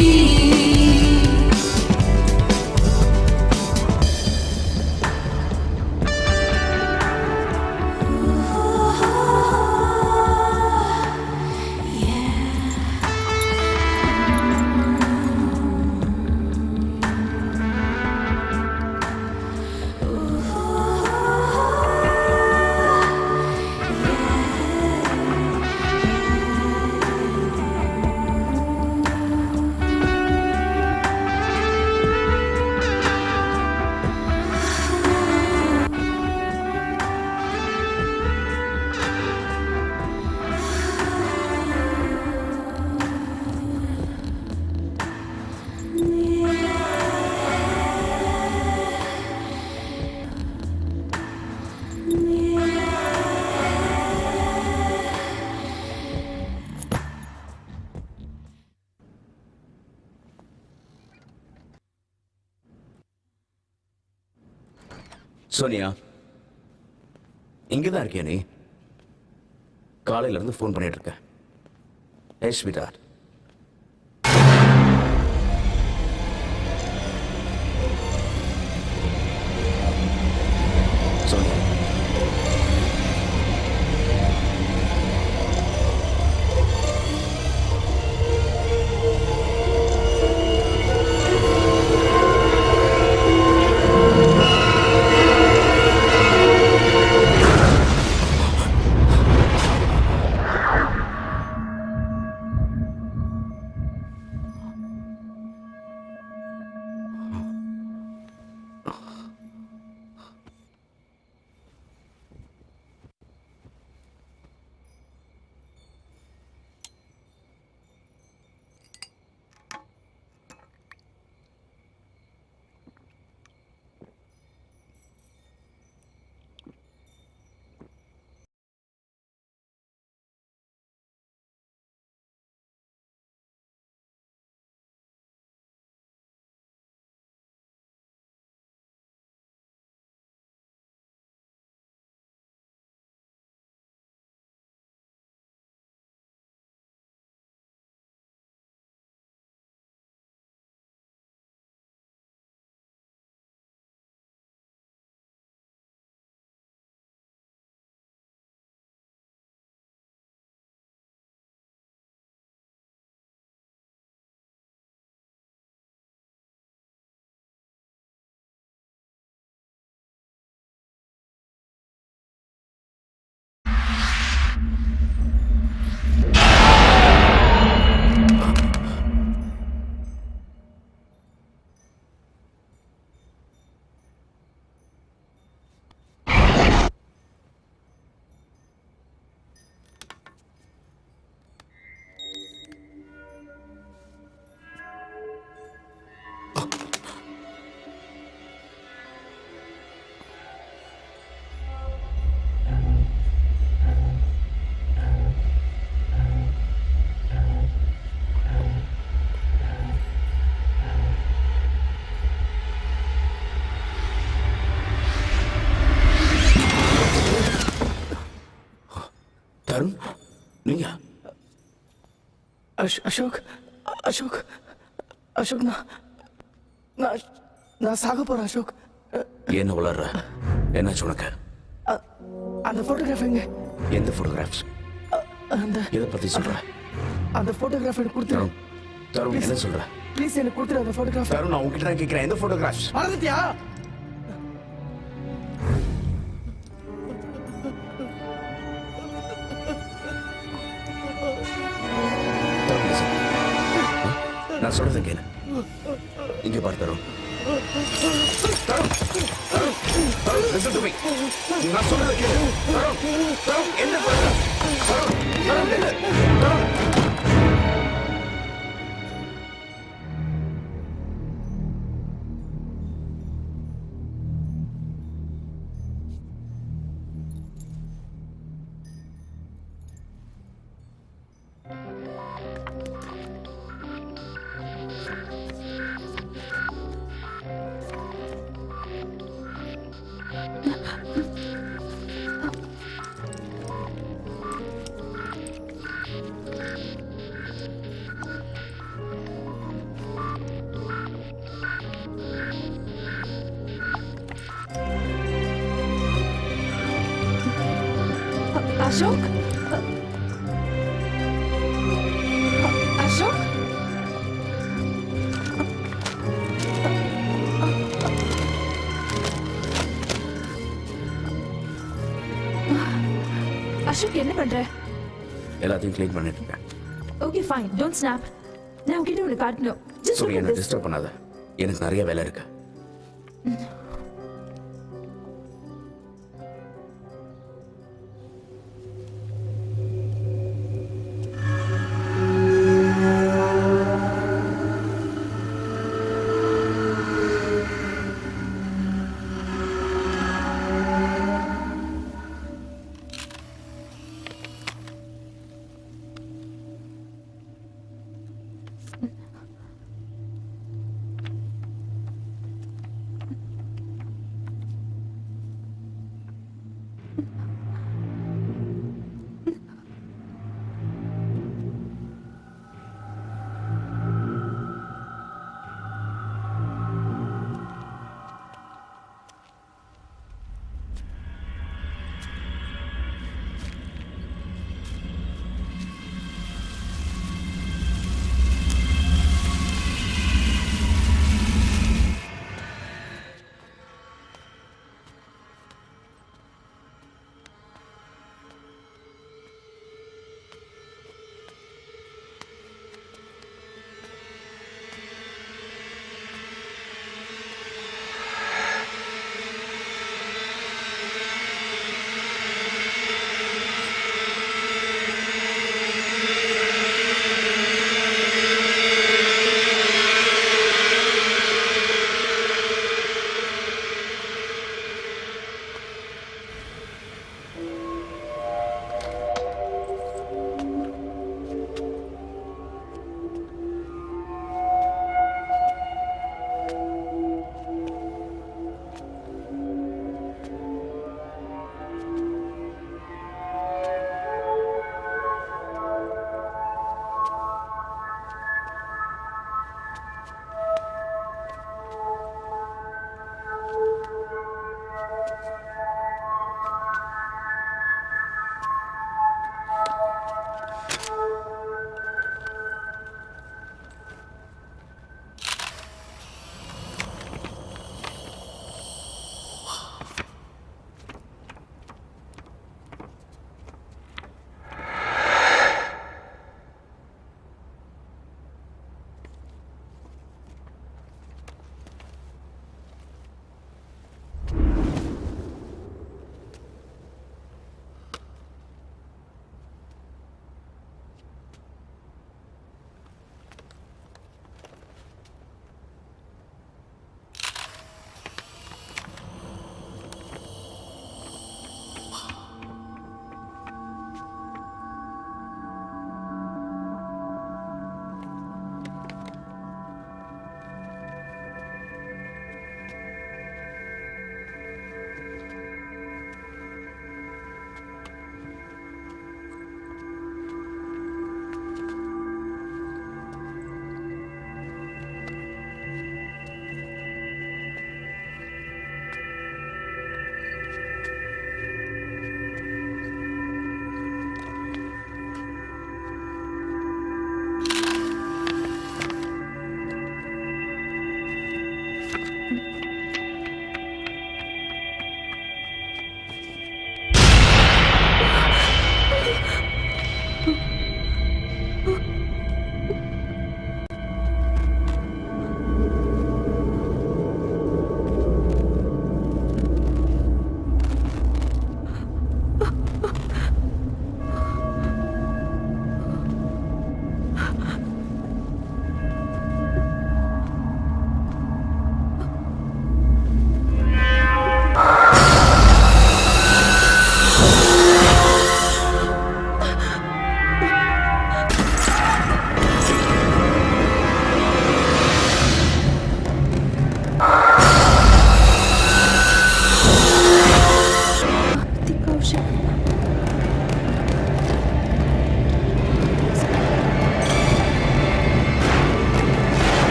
சோனியா இங்கதான் இருக்கியா நீ காலையில இருந்து ஃபோன் பண்ணிட்டு இருக்க ஏய் ஸ்வீட்டார்ட் சோனியா தருண், நீங்க அசோக் அசோக் அசோக் நான் சாக போறேன் அசோக். என்ன வளர்ற? என்னாச்சு உனக்கு? அந்த போட்டோகிராஃப் எங்க? எந்த போட்டோகிராஃப்ஸ்? அந்த எதை பத்தி சொல்ற? அந்த போட்டோகிராஃப் எனக்கு கொடுத்துரு. தருண், தருண், என்ன சொல்ற? ப்ளீஸ் எனக்கு கொடுத்துரு அந்த போட்டோகிராஃப். தருண், நான் உங்ககிட்ட தான் கேட்கிறேன். எந்த போட்டோகிராஃப்ஸ்? மறந்துட்டியா? நான் சொல்றத கேளு. இங்க பாரு Tarun. Tarun, Tarun, Tarun, listen to me. நான் சொல்றத கேளு. தருண், தருண், என்ன பண்ற? தருண், தருண், நில்லு. தருண். அசோக், அசோக், அசோக் என்ன பண்ற? எல்லாத்தையும் க்ளீன் பண்ணிட்டு இருக்கேன். Okay fine, don't snap. நான் உங்ககிட்ட ஒன்று காட்டணும். Just சரி, look at என்ன this. டிஸ்டர்ப் பண்ணாத. எனக்கு நிறைய வேலை இருக்கு.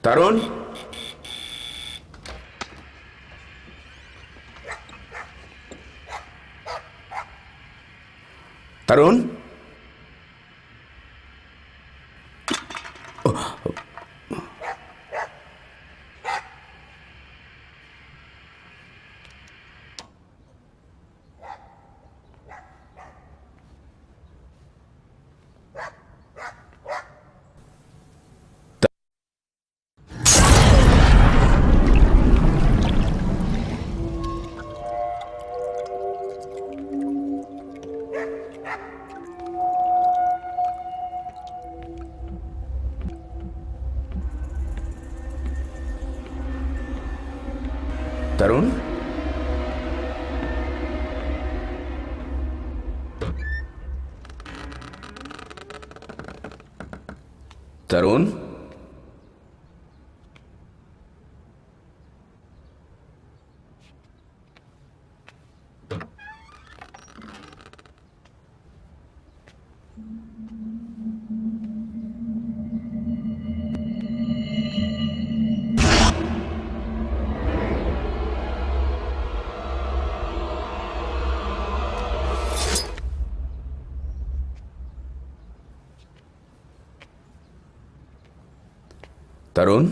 தருண், தருண், தருண், தருண், தருண்,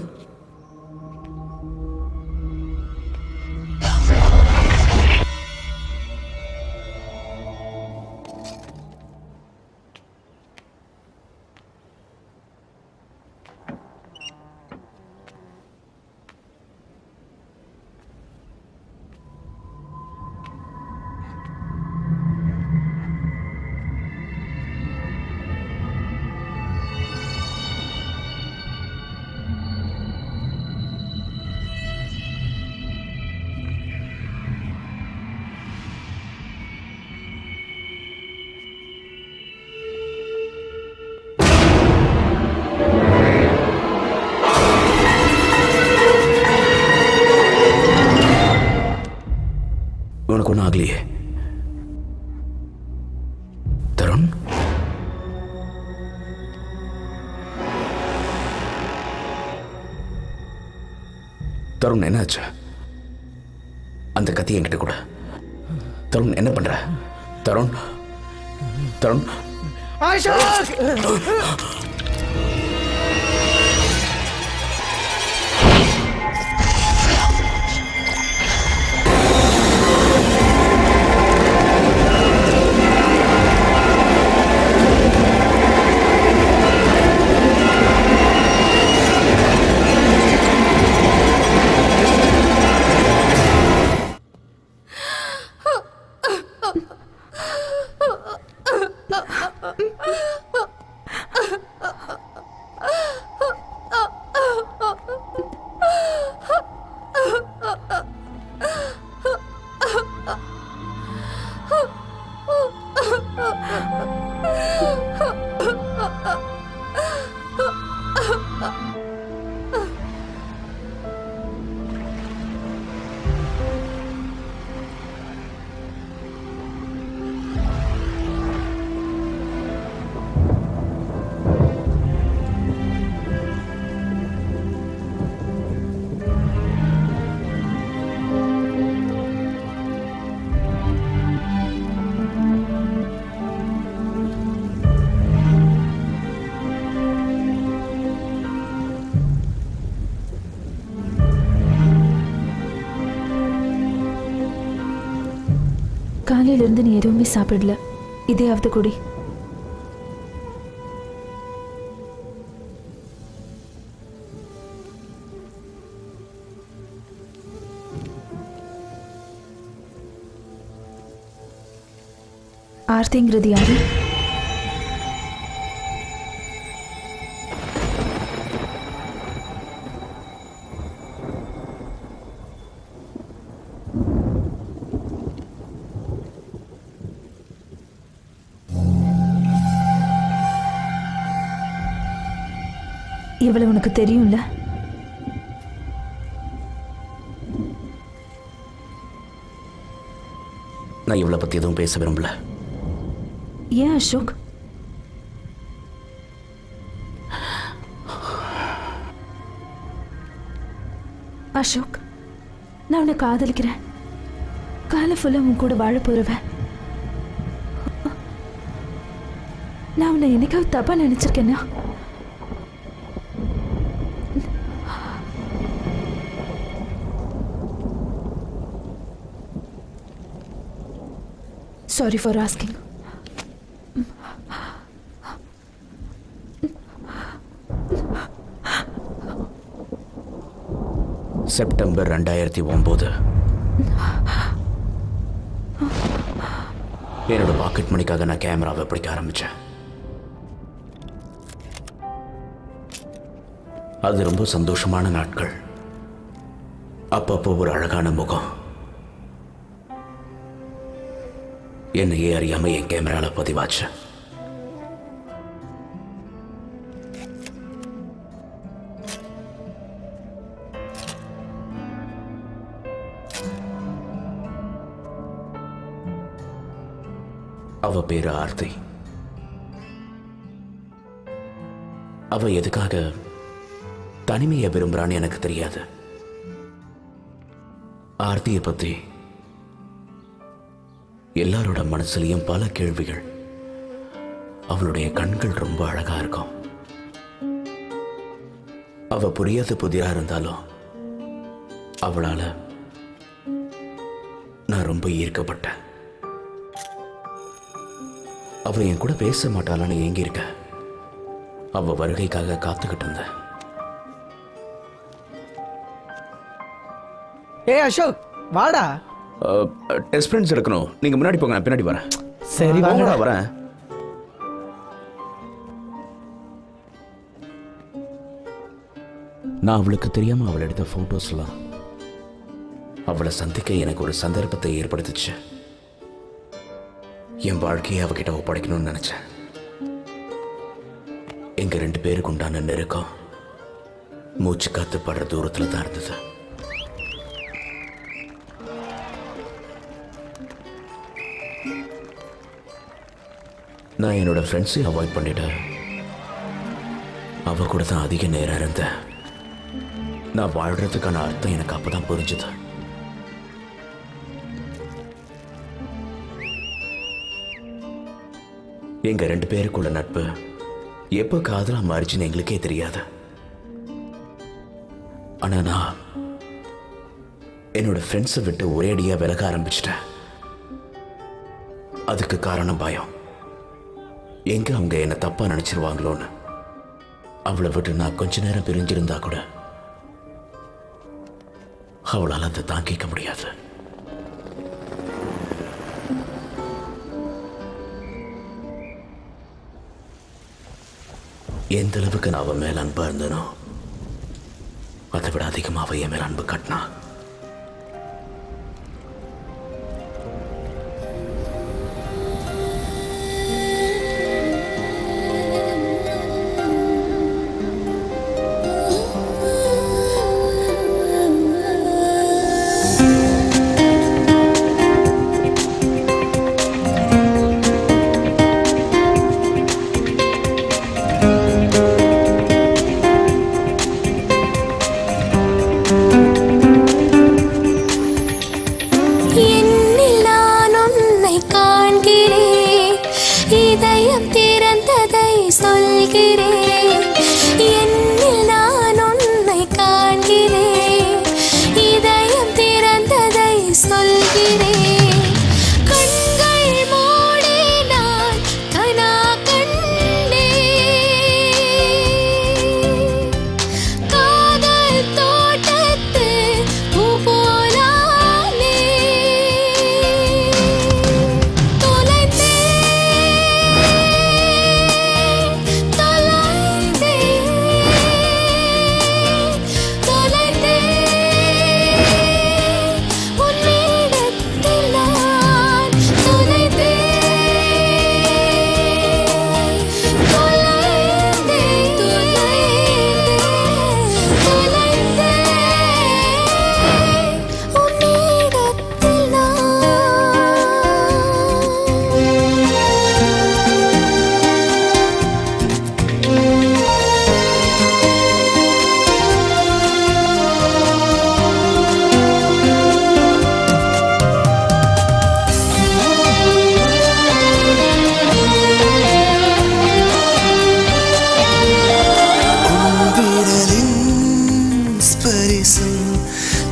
உனக்கு ஒன்றும் ஆகலையே? தருண், தருண் என்னாச்சு? அந்த கத்தி என்கிட்ட கூட. தருண் என்ன பண்ற? தருண், தருண், காலையிலிருந்து நீ எதுவுமே சாப்பிடல. இதையாவது குடி. ஆர்த்திங்கிறது யாரு? இவளை உனக்கு தெரியும்ல? நான் இவளை பத்தி எதுவும் பேச விரும்பல. ஏன் அசோக்? அசோக், நான் உன்னை காதலிக்கிறேன். காலை ஃபுல்லா உன் கூட வாழ போறவன். நான் உன்னை என்னைக்காவது தப்பா நினைச்சிருக்கேன்னா? Sorry for asking. செப்டம்பர் 2009 என்னோட பாக்கெட் மணிக்காக நான் கேமராவை பிடிக்க ஆரம்பிச்சேன். அது ரொம்ப சந்தோஷமான நாட்கள். அப்பப்போ ஒரு அழகான முகம் என்னையே அறியாம என் கேமரால பதிவாச்சு. அவ பேரு ஆர்த்தி. அவ எதுக்காக தனிமையை விரும்புறான்னு எனக்கு தெரியாது. ஆர்த்தியை பத்தி எல்லாரோட மனசுலயும் பல கேள்விகள். அவளுடைய கண்கள் ரொம்ப அழகா இருக்கும். அவ புரியாத புதிரா இருந்தாலும் அவளால நான் ரொம்ப ஈர்க்கப்பட்டேன். அவ என் கூட பேச மாட்டாளான்னு ஏங்கி இருக்க. அவ வருகைக்காக காத்துக்கிட்டு இருந்த. ஏய் அசோக், வாடா. டெஸ்ட் ஃப்ரெண்ட்ஸ் எடுக்கணும். நீங்க முன்னாடி போங்க, நான் பின்னாடி வரேன். சரி வாங்கடா. வரேன். நான் அவளுக்கு தெரியாம அவள் எடுத்த போட்டோஸ்லாம் அவளை சந்திக்க எனக்கு ஒரு சந்தர்ப்பத்தை ஏற்படுத்துச்சு. என் வாழ்க்கையை அவகிட்ட ஒப்படைக்கணும்னு நினைச்சேன். எங்க 2 பேருக்கு உண்டான நெருக்கம் மூச்சு காத்து படுற தூரத்துல தான் இருந்தது. நான் என்னோட ஃப்ரெண்ட்ஸையும் அவாய்ட் பண்ணிட்டேன். அவ கூட தான் அதிக நேரம் இருந்தேன். நான் வாழ்றதுக்கான அர்த்தம் எனக்கு அப்பதான் புரிஞ்சுது. எங்க 2 பேருக்குள்ள நட்பு எப்போ காதலா மாறிச்சுன்னு எங்களுக்கே தெரியாது. ஆனா நான் என்னோட ஃப்ரெண்ட்ஸை விட்டு ஒரேடியா விலக ஆரம்பிச்சிட்டேன். அதுக்கு காரணம் பயம். எங்க அவங்க என்ன தப்பா நினைச்சிருவாங்களோன்னு. அவளை விட்டு நான் கொஞ்ச நேரம் பிரிஞ்சிருந்தா கூட அவளால் அதை தாங்கிக்க முடியாது. எந்த அளவுக்கு நான் அவன் மேல அன்பா இருந்தனோ அதை விட அதிகமாக அவ என் மேல அன்பு கட்டினா. சொல்கிறேன் கண்கள்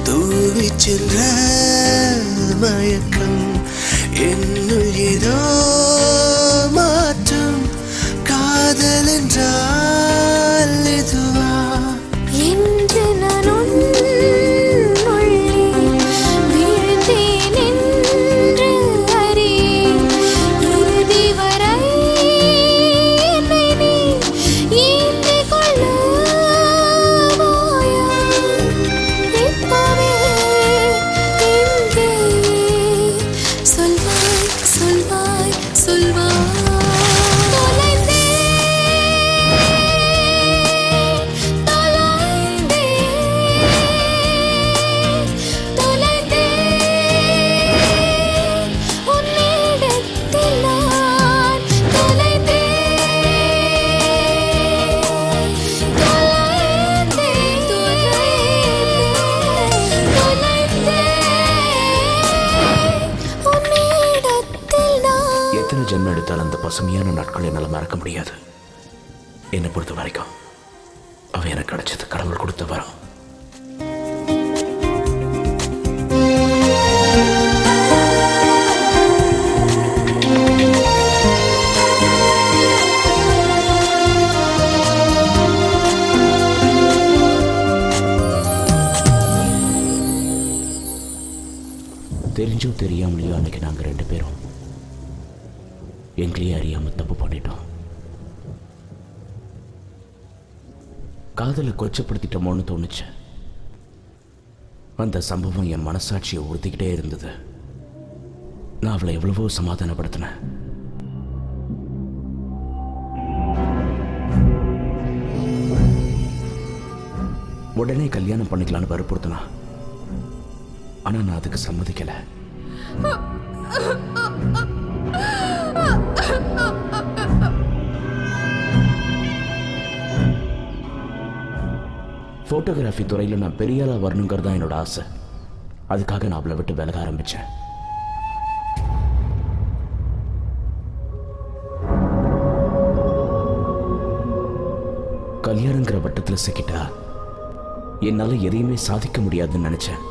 தூவி சென்ற மயக்கம் என்னுள் ஏதோ மாற்றம் காதல் என்றால் எதுவா என்று நான் உன்னுள்ளே விழுந்தேன் என்று அறியேன். இறுதி வரை என்னை நீ ஈர்த்துக் கொள்ளுவாயா? இப்பவே இங்கே சொல்வாய் சொல்வாய் சொல்வாய். எத்தனை ஜென்மம் எடுத்தாலும் அந்த பசுமையான நாட்கள் என்னால் மறக்க முடியாது. என்னை பொறுத்த வரைக்கும் அவ எனக்கு கிடைச்சது கடவுள் கொடுத்த வரம். தெரிஞ்சோ தெரியாமலையோ அன்னைக்கு நாங்கள் 2 பேரும் எங்களையே அறியாம தப்பு பண்ணிட்டோம். காதலை கொச்சப்படுத்திட்டோமோன்னு தோணுச்சு. அந்த சம்பவம் என் மனசாட்சியை உறுத்திக்கிட்டே இருந்தது. நான் அவளை எவ்வளவோ சமாதானப்படுத்தினேன். உடனே கல்யாணம் பண்ணிக்கலான்னு வற்புறுத்தினா. ஆனா நான் அதுக்கு சம்மதிக்கல. போட்டோகிராஃபி துறையில் நான் பெரிய ஆளா வரணுங்கிறது தான் என்னோட ஆசை. அதுக்காக நான் அவளை விட்டு விலக ஆரம்பிச்சேன். கல்யாணங்கிற வட்டத்தில் சிக்கிட்டா என்னால எதையுமே சாதிக்க முடியாதுன்னு நினைச்சேன்.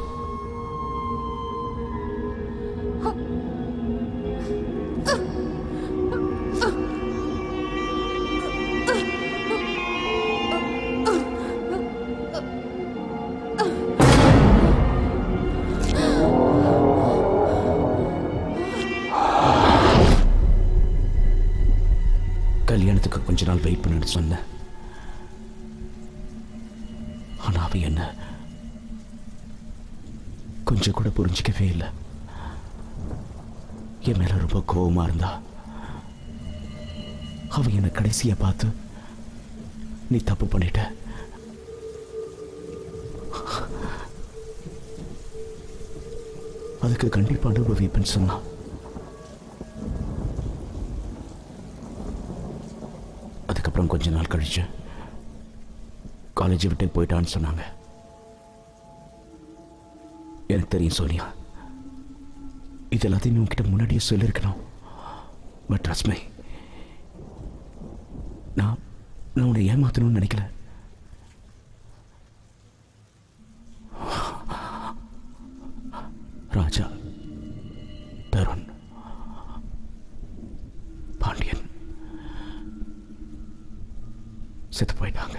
கல்யாணத்துக்கு கொஞ்ச நாள் வெயிட் பண்ணு சொன்னேன். ஆனா அவ என்ன கொஞ்சம் கூட புரிஞ்சிக்கவே இல்லை. என் மேல ரொம்ப கோபமா இருந்தா. அவ என்ன கடைசியா பார்த்து நீ தப்பு பண்ணிட்ட, அதுக்கு கண்டிப்பா அனுபவிப்பேன்னு சொன்னா. அதுக்கப்புறம் கொஞ்ச நாள் கழிச்சு காலேஜ் விட்டு போயிட்டான்னு சொன்னாங்க. எனக்கு தெரியும் சோனியா, இது எல்லாத்தையும் உங்ககிட்ட முன்னாடியே சொல்லியிருக்கணும். பட் ட்ரஸ்ட் மீ, நான் உன்னை ஏமாத்தணும்னு நினைக்கல. ராஜா, தருண், பாண்டியன் செத்து போயிட்டாங்க.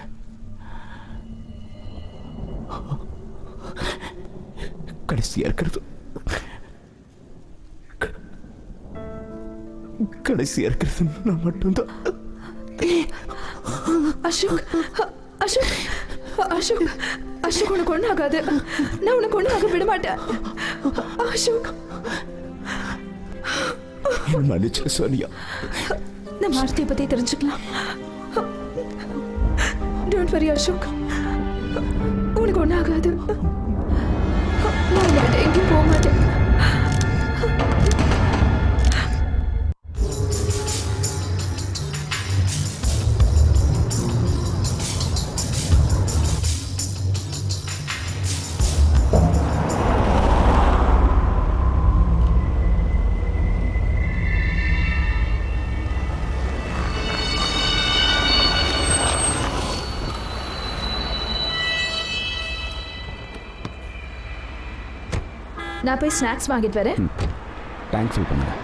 கடைசியா இருக்கிறது நான் மட்டும்தான். அசோக், அசோக், அசோக், அசோக், உனக்கு ஒன்றும் ஆகாது. நான் உனக்கு ஒன்றும் ஆக விட மாட்டேன். அசோக், மன்னிச்சு சோனியா. நம்ம ஆர்த்தியை பத்தி தெரிஞ்சுக்கலாம். டோன்ட் வரி அசோக், உனக்கு ஒன்றும் ஆகாது. நான் எங்கேயும் போக மாட்டேன். நான் போய் ஸ்நாக்ஸ் வாங்கிட்டு வரேன். டேங்க் ஃபில் பண்ணுங்க.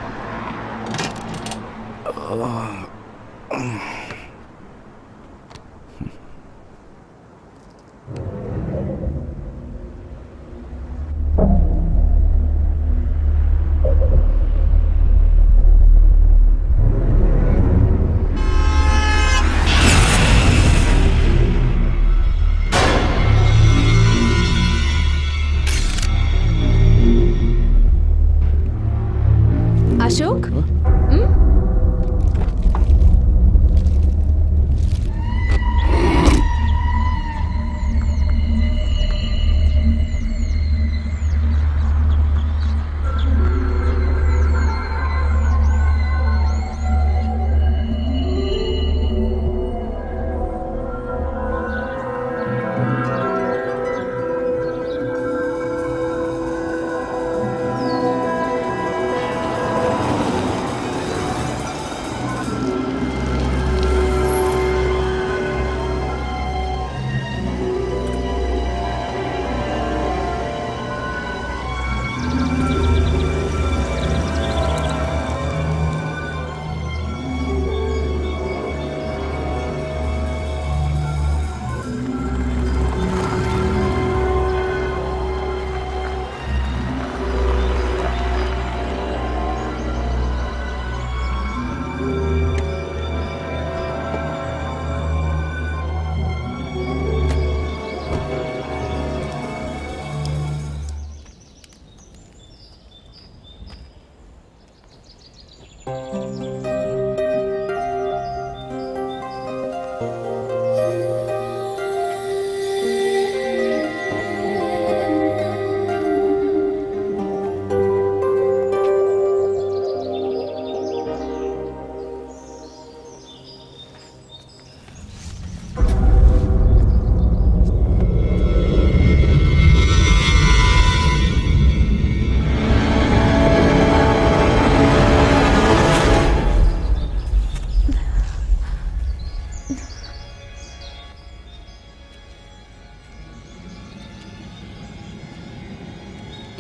அசோக்,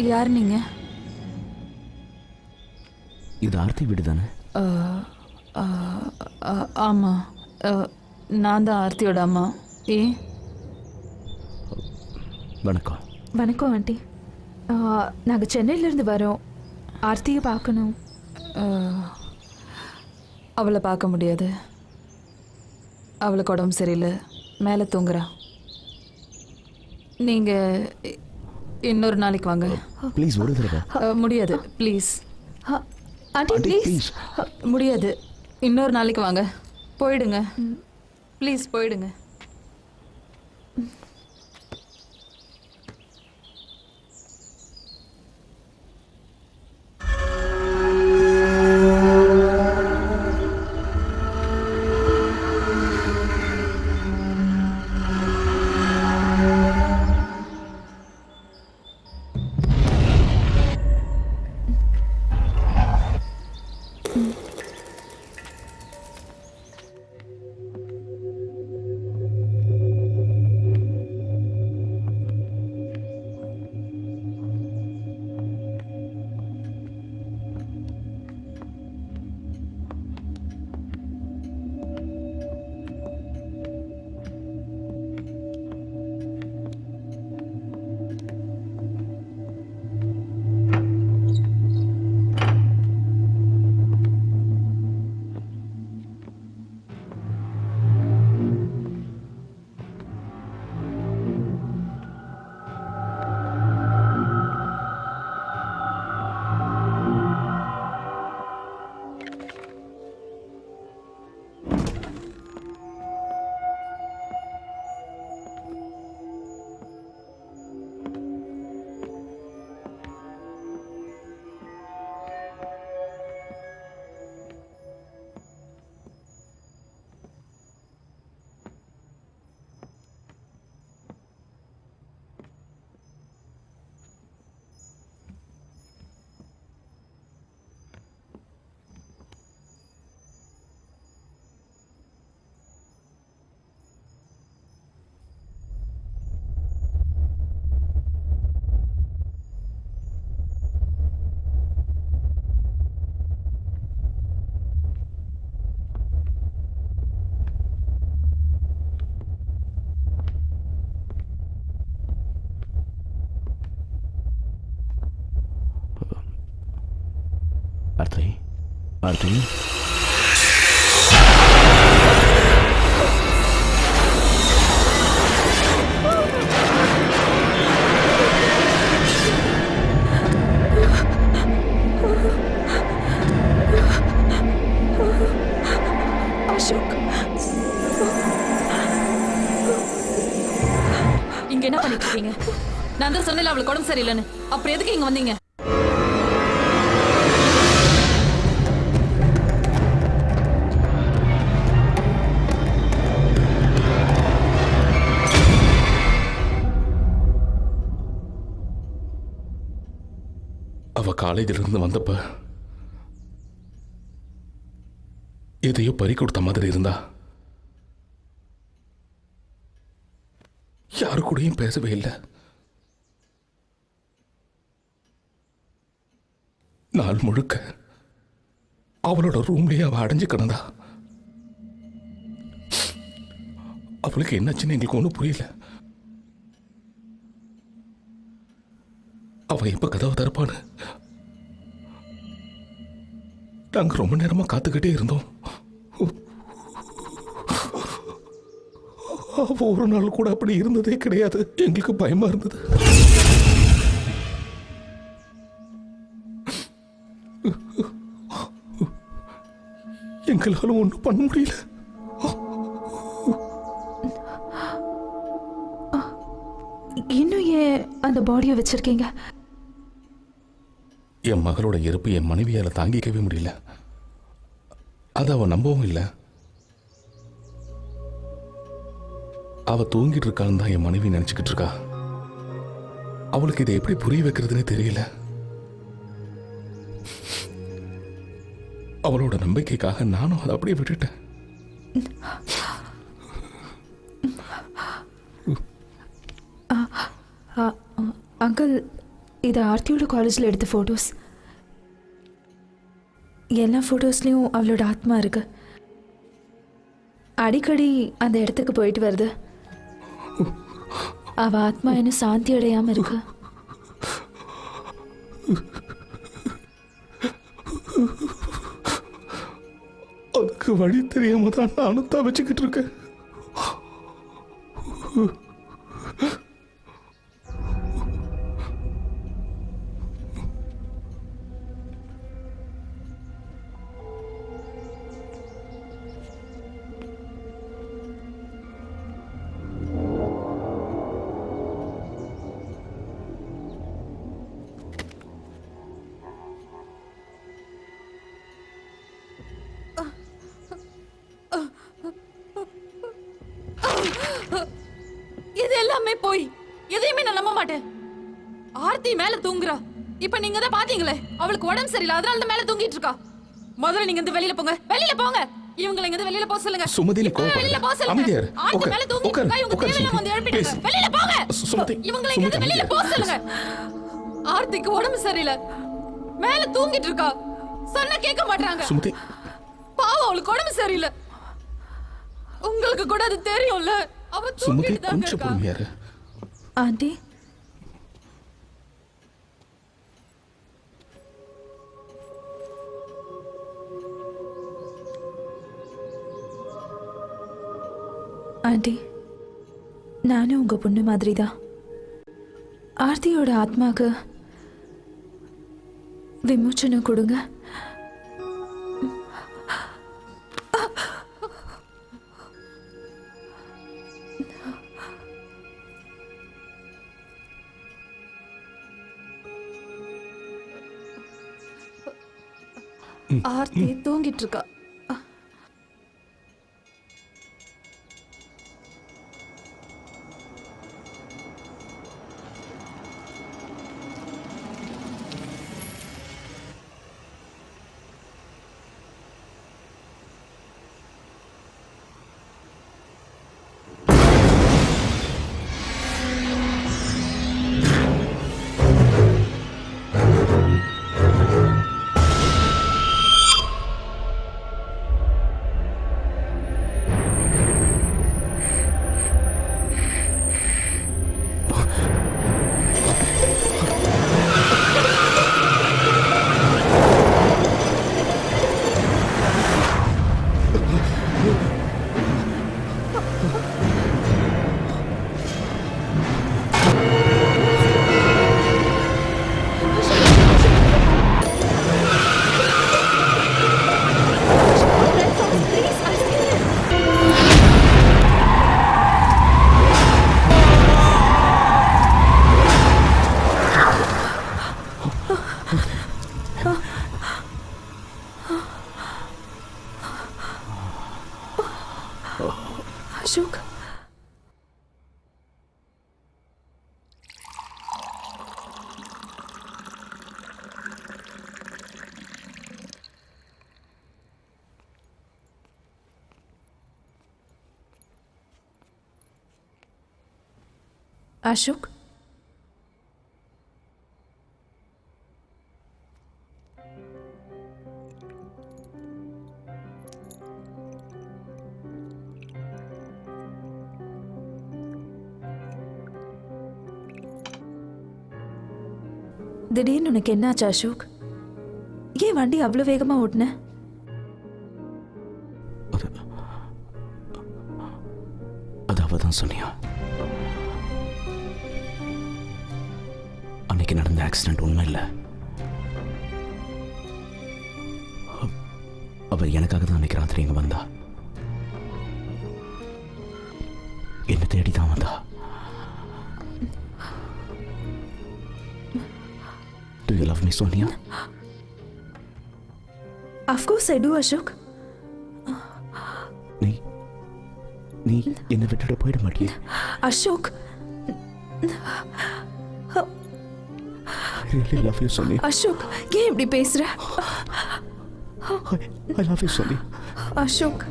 யார் நீங்க? இது ஆர்த்தி வீடு தானே? ஆமாம், நான் தான் ஆர்த்தியோட அம்மா. ஏன்? வணக்கம். வணக்கம் ஆண்டி. நாங்கள் சென்னையிலேருந்து வரோம். ஆர்த்தியை பார்க்கணும். அவளை பார்க்க முடியாது. அவளுக்கு உடம்பு சரியில்லை, மேலே தூங்குறா. நீங்கள் இன்னொரு நாளைக்கு வாங்க. ப்ளீஸ் ஒரு தடவை. முடியாது, ப்ளீஸ். Aunty please. முடியாது, இன்னொரு நாளைக்கு வாங்க. போயிடுங்க ப்ளீஸ், போயிடுங்க. ஆர்த்தி ஆர்த்தி அசோக், இங்க என்ன பண்ணிட்டு இருக்கீங்க? நான் தான் சொன்னேன் அவளுக்கு உடம்பு சரியில்லைன்னு. அப்புறம் எதுக்கு இங்க வந்தீங்க? அவ காலேஜில் இருந்து வந்தப்ப எதையோ பறி கொடுத்த மாதிரி இருந்தா. யாரு கூடயும் பேசவே இல்லை. நாள் முழுக்க அவளோட ரூம்லயே அவ அடைஞ்சு கிடந்தா. அவளுக்கு என்னாச்சுன்னு எங்களுக்கு ஒன்றும் புரியல. அவ எப்ப கதவை திறப்பான்னு நாங்க ரொம்ப நேரமா காத்துக்கிட்டே இருந்தோம். அவ ஒரு நாள் கூட அப்படி இருந்ததே கிடையாது. எங்களுக்கு பயமா இருந்தது. எங்களால ஒன்றும் பண்ண முடியல. இன்னும் ஏன் அந்த பாடியை வச்சிருக்கீங்க? என் மகளோட இறப்பு என் மனைவியால தாங்கிக்கவே முடியல. அதை அவ நம்பவும் இல்லை. அவ தூங்கிட்டு இருக்கான்னு தான் என் மனைவி நினைச்சுக்கிட்டு இருக்கா. அவளுக்கு இதை எப்படி புரிய வைக்கிறதுனே தெரியல. அவளோட நம்பிக்கைக்காக நானும் அதை அப்படியே விட்டுட்டேன். அங்கிள், இது ஆர்த்தியோட காலேஜில் எடுத்த ஃபோட்டோஸ். எல்லா ஃபோட்டோஸ்லேயும் அவளோட ஆத்மா இருக்கு. அடிக்கடி அந்த இடத்துக்கு போயிட்டு வருது. அவ ஆத்மா இன்னும் சாந்தி அடையாம இருக்கு. அதுக்கு வழி தெரியாம தான் நானும் தவிச்சுக்கிட்டு இருக்கேன். இது எல்லாமே போய் எதையுமே நான் நம்ப மாட்டேன். ஆர்த்தி மேல தூங்குறா. இப்ப நீங்க தான் பாத்தீங்களே, அவளுக்கு உடம்பு சரியில்லை, அதனால தான் மேல தூங்கிட்டு இருக்கா. முதல்ல நீங்க இந்த வெளியில போங்க, வெளியில போங்க. இவங்களை இங்க வெளியில போக சொல்லுங்க. சுமதி, நீ கோவப்படாத. வெளியில போக சொல்லுங்க. அமைதியா இரு. ஆர்த்தி மேல தூங்கிட்டு இருக்கா. இவங்க தேவையில்ல வந்து எழுப்பிடுங்க. வெளியில போங்க. சுமதி, இவங்களை இங்க வெளியில போக சொல்லுங்க. ஆர்த்திக்கு உடம்பு சரியில்லை, மேல தூங்கிட்டு இருக்கா. சொன்னா கேட்க மாட்டாங்க. சுமதி, பாவம், அவளுக்கு உடம்பு சரியில்லை. உங்களுக்கு கூட அது தெரியும்ல. அவ சுமதி தூங்கிட்டு தான் கொஞ்சம் இருக்கா. பொறுமையா இரு. ஆண்டி, ஆண்டி, நானும் உங்க பொண்ணு மாதிரி தான். ஆர்த்தியோட ஆத்மாக்கு விமோச்சனம் கொடுங்க. ஆர்த்தி தூங்கிட்டு இருக்கா. அசோக், திடீர்னு உனக்கு என்னாச்சு அசோக்? ஏன் வண்டி அவ்வளோ வேகமா ஓட்டுன? அது அவ தான் சொன்னியா? அன்னைக்கு நடந்த ஆக்சிடென்ட் உண்மை இல்லை. அவ எனக்காக தான் அன்னைக்கு ராத்திரி இங்க வந்தா. என்ன தேடி தான் வந்தா. Do you love me, Sonia? Of course I do, Ashok. நீ என்னை விட்டுட்டு போயிட மாட்டியே? Ashok, I really love you, Sonia. Ashok, ஏன் இப்படி பேசுற? I love you, Sonia. Ashok,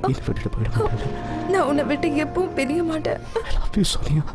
என்னை விட்டுட்டு போயிட மாட்டேன். நான் உன்னை விட்டு எப்பவும் பிரிய மாட்டேன். I love you, Sonia.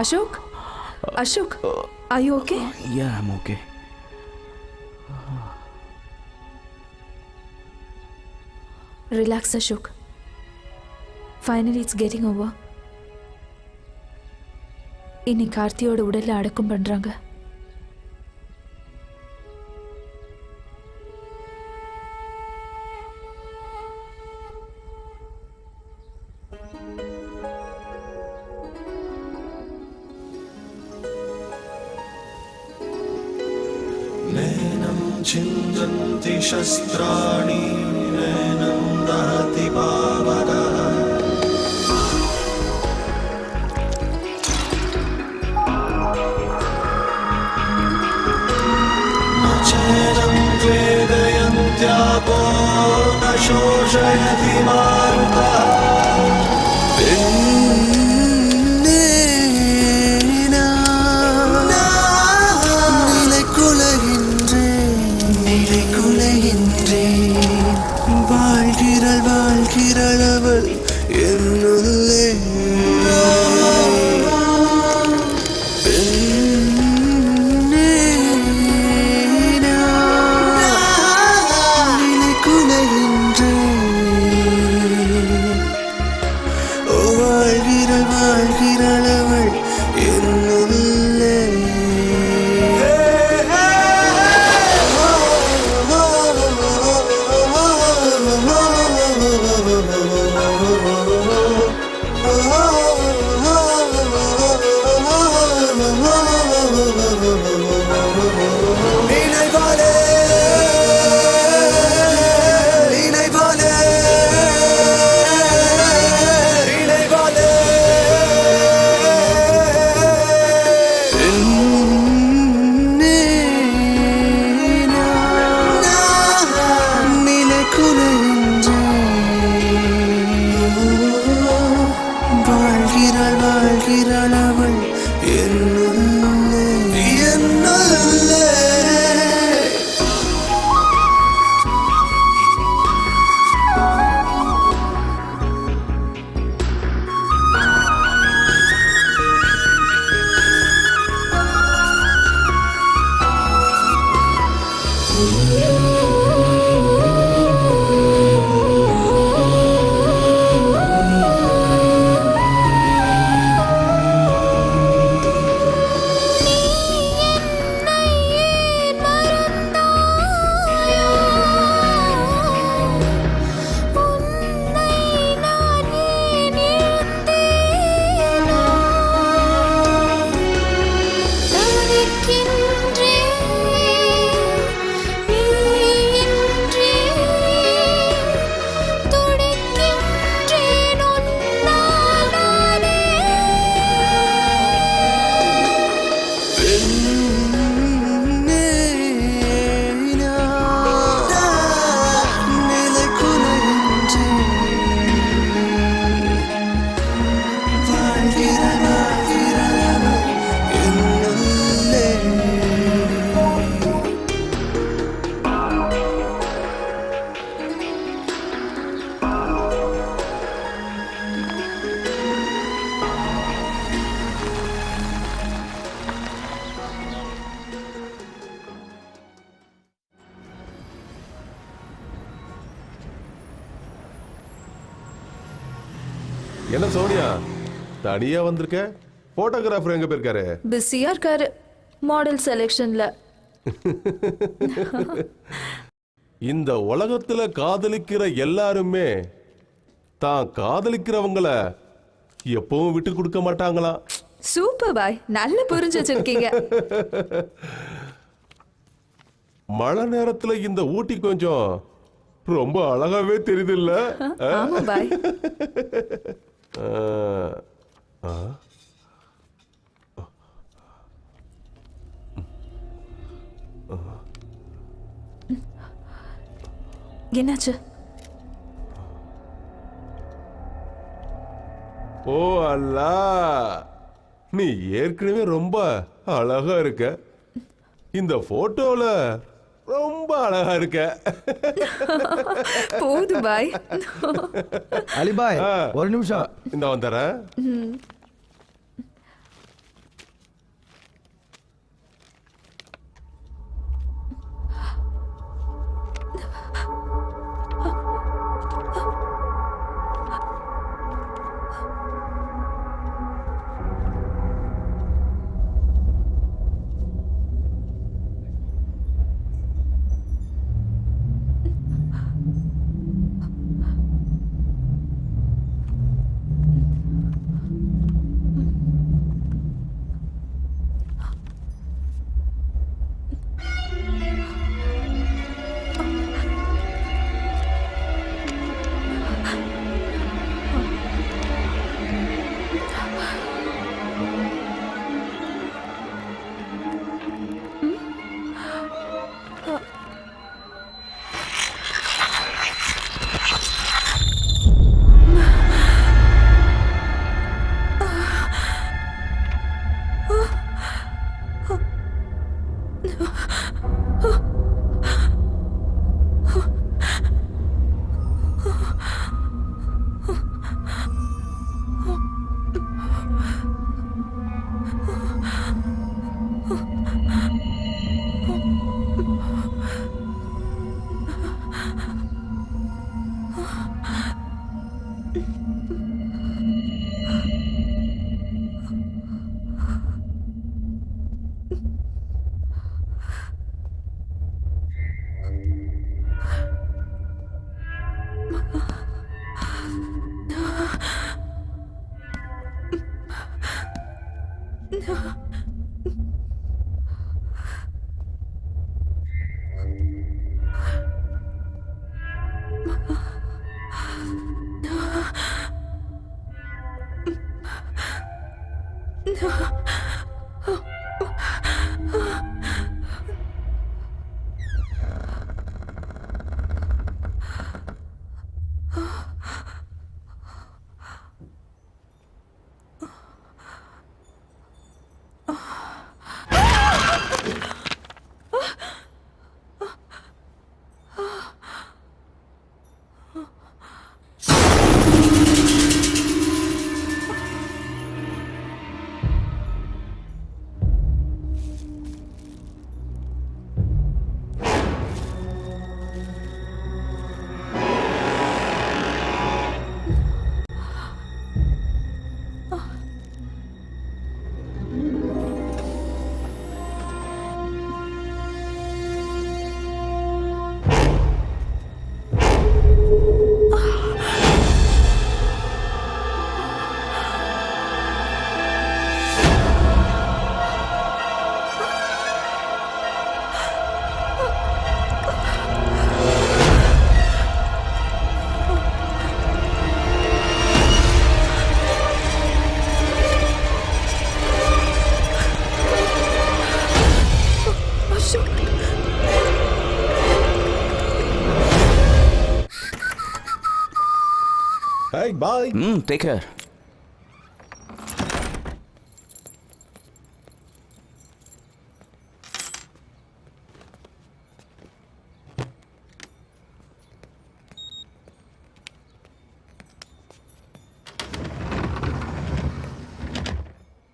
Ashok? Ashok, are you okay? Yeah, I'm okay. Relax, Ashok. Finally, it's getting over. இன்னைக்கு கார்த்தியோட உடல்ல அடக்கம் பண்றாங்க. छिन्दन्ति शस्त्राणि नैनं दहति पावकः न चैनं वेदयन्त्यापो न शोषयति मारुतः என்ன சோனியா தனியா வந்திருக்க? போட்டோகிராஃபர் எங்க போயிருக்காரு? பிஸியா இருக்காரு மாடல் செலெக்ஷன்ல. இந்த உலகத்துல காதலிக்கிற எல்லாருமே தான் காதலிக்கிறவங்கள எப்பவும் விட்டு கொடுக்க மாட்டாங்களாம். சூப்பர் பாய், நல்ல புரிஞ்சு வச்சிருக்கீங்க. மழை நேரத்துல இந்த ஊட்டி கொஞ்சம் ரொம்ப அழகாவே தெரியுது இல்ல? ஆமா பாய். என்னாச்சு? ஓ அல்லா, நீ ஏற்கனவே ரொம்ப அழகா இருக்க. இந்த போட்டோல ரொம்ப அழகா இருக்க. போது பாய். அலிபாய் ஒரு நிமிஷம் இந்த வந்துறேன். பாய். Take care.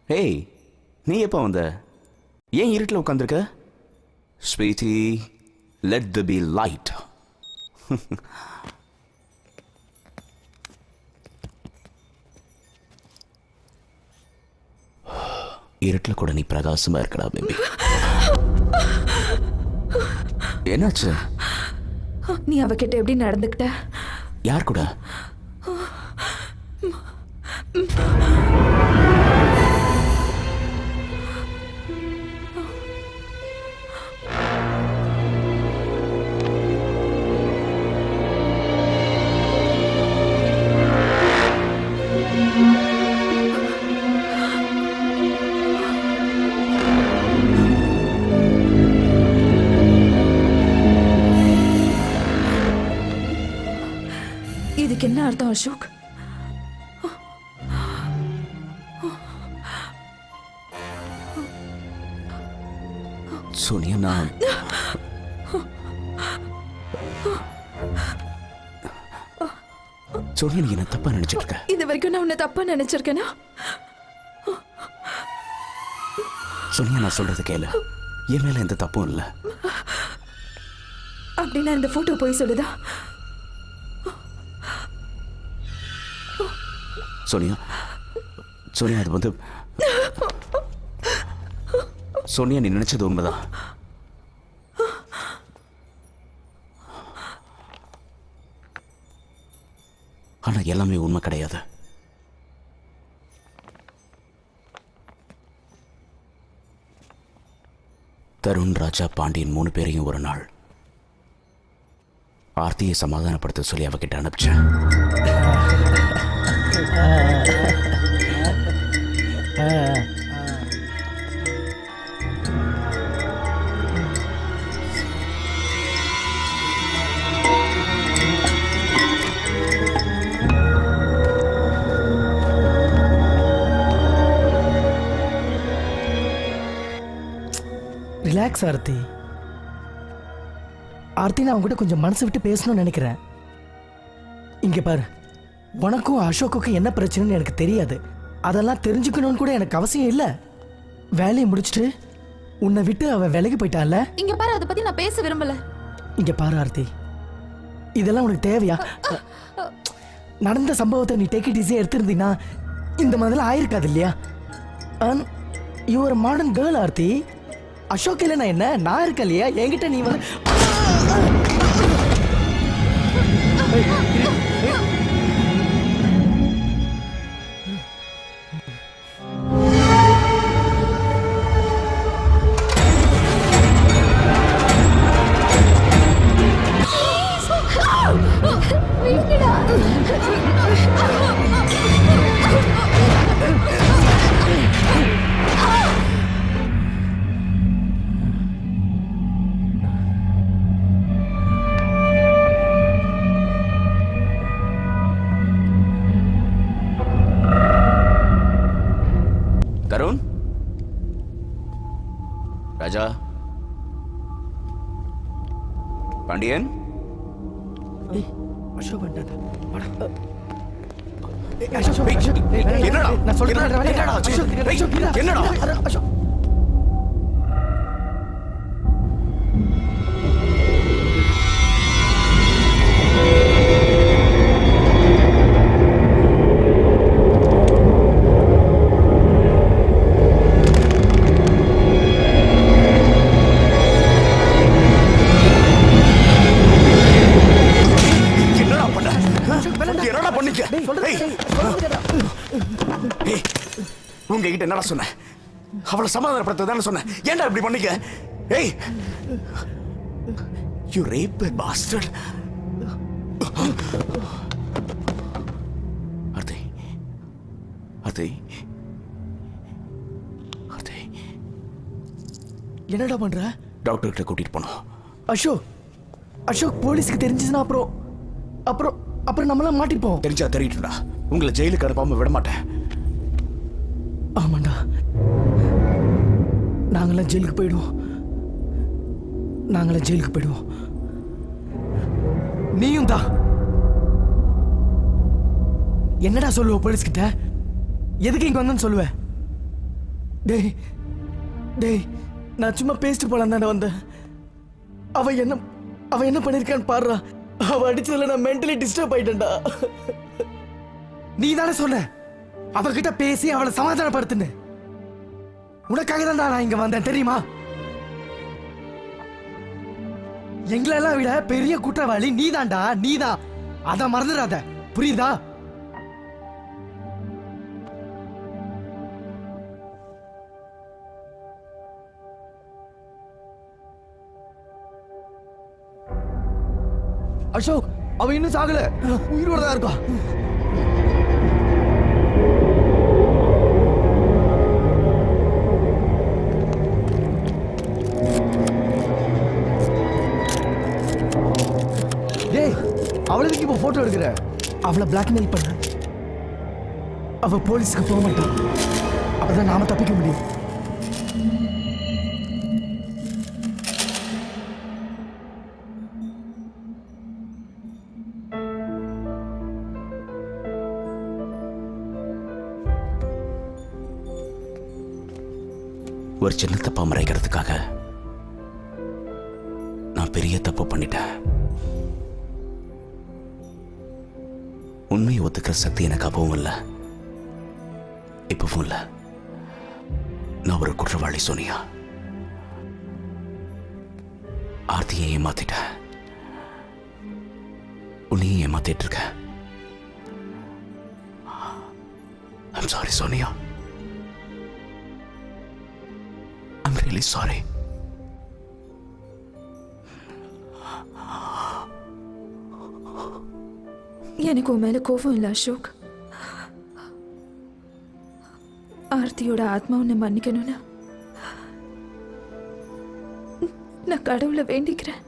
ஏய், நீ எப்போ வந்த? ஏன் இருட்டில் உட்காந்துருக்க? Sweetie, let there be light. இருட்டில் கூட நீ பிரகாசமா இருக்கடா பேபி. என்னாச்சு? நீ அவகிட்ட எப்படி நடந்துக்கிட்ட? யார் கூட? இதுக்கு என்ன அர்த்தம் அசோக்? சோனியா, நான் சோனியா, நீ என்ன தப்பா நினைச்சிட்டு இருக்க? இது வரைக்கும் நான் உன்னை தப்பா நினைச்சிருக்கேனா? சோனியா, நான் சொல்றது கேளு. என் மேல எந்த தப்பும் இல்லை. அப்படின்னா இந்த போட்டோ போய் சொல்லுதா? சோனியா, சோனியா, அது வந்து சோனியா, நீ நினைச்சது உண்மைதான். ஆனா எல்லாமே உண்மை கிடையாது. தருண், ராஜா, பாண்டியன் 3 பேரையும் ஒரு நாள் ஆர்த்தியை சமாதானப்படுத்த சொல்லி அவகிட்ட அனுப்பிச்சேன். ரிலாக்ஸ் ஆர்த்தி. ஆர்த்தி, நான் உங்ககிட்ட கொஞ்சம் மனசு விட்டு பேசணும்னு நினைக்கிறேன். இங்க பாரு, உனக்கும் அசோக்குக்கும் என்ன பிரச்சனைன்னு எனக்கு தெரியாது. அதெல்லாம் தெரிஞ்சுக்கணும்னு கூட எனக்கு அவசியம் இல்லை. வேலையை முடிச்சுட்டு உன்னை விட்டு அவ விலகி போயிட்டால. இங்க பாரு, அதை பத்தி நான் பேச விரும்பல. இங்க பாரு ஆர்த்தி, இதெல்லாம் உனக்கு தேவையா? நடந்த சம்பவத்தை நீ டேக் இட் ஈஸியா எடுத்திருந்தீங்கன்னா இந்த மாதிரிலாம் ஆயிருக்காது இல்லையா? You are modern girl Aarti. Ashok இல்லைன்னா என்ன, நான் இருக்க இல்லையா? என்கிட்ட நீ வந்து தருண், ராஜா, பாண்டியன். அசோக் வந்துட்டாங்க. என்னடா? நான் சொல்றேன். என்னடா ஆச்சு? என்னடா? அசோக், உங்ககிட்ட என்னடா சொன்ன? அவளை சமாதானப்படுத்த தானே சொன்னேன். ஏன்டா இப்படி பண்ணிக்க? ஏய், you rape bastard. Aarthi, Aarthi, Aarthi, என்னடா பண்ற? டாக்டர் கிட்ட கூட்டிட்டு போனோம். அசோக், அசோக் போலீஸ்க்கு தெரிஞ்சுச்சுன்னா அப்புறம் அப்புறம் நம்மளாம் மாட்டிப்போம். தெரிஞ்சா தெரியட்டுடா, உங்களை ஜெயிலுக்கு அனுப்பாம விட மாட்டேன். ஆமாண்டா, நாங்களாம் ஜெயிலுக்கு போயிடுவோம். நாங்களாம் ஜெயிலுக்கு போயிடுவோம். நீயும் தான். என்னடா சொல்லுவ போலீஸ் கிட்ட? எதுக்கு இங்க வந்தேன்னு சொல்லுவ? டேய் டேய், நான் சும்மா பேசிட்டு போலாம் தானே வந்தேன். அவ என்ன பண்ணிருக்கான்னு பாடுறா. அவ அடிச்சதுல நான் மென்டலி டிஸ்டர்ப் ஆயிட்டேன்டா. நீ தானே சொன்ன அவகிட்ட பேசி அவளை சமாதானப்படுத்துன்னு. உனக்காக தான் நான் இங்க வந்தேன் தெரியுமா? எங்களெல்லாம் விட பெரிய குற்றவாளி நீதான்டா, நீதான். அத மறந்துடாத, புரியுதா? அசோக், அவன் இன்னும் சாகல, உயிரோட தான் இருக்கா. டேய், அவளுக்கு இப்போ போட்டோ எடுக்கிற? அவளை பிளாக்மெயில் பண்ண. அவ போலீஸ்க்கு போக மாட்டான். அப்பதான் நாம தப்பிக்க முடியும். ஒரு சின்ன தப்பா மறைக்கிறதுக்காக நான் பெரிய தப்பு பண்ணிட்டேன். உண்மையை ஒத்துக்கிற சக்தி எனக்கு அப்பவும் இல்லை, இப்பவும் இல்லை. நான் ஒரு குற்றவாளி சோனியா. ஆர்த்தியை ஏமாத்திட்டேன், உன்னையும் ஏமாத்திட்டு இருக்க. I'm sorry Sonia, I'm really sorry. எனக்கு உன் மேல கோபம் இல்லை அசோக். ஆர்த்தியோட ஆத்மா உன்னை மன்னிக்கணும்னு நான் கடவுளை வேண்டிக்கிறேன்.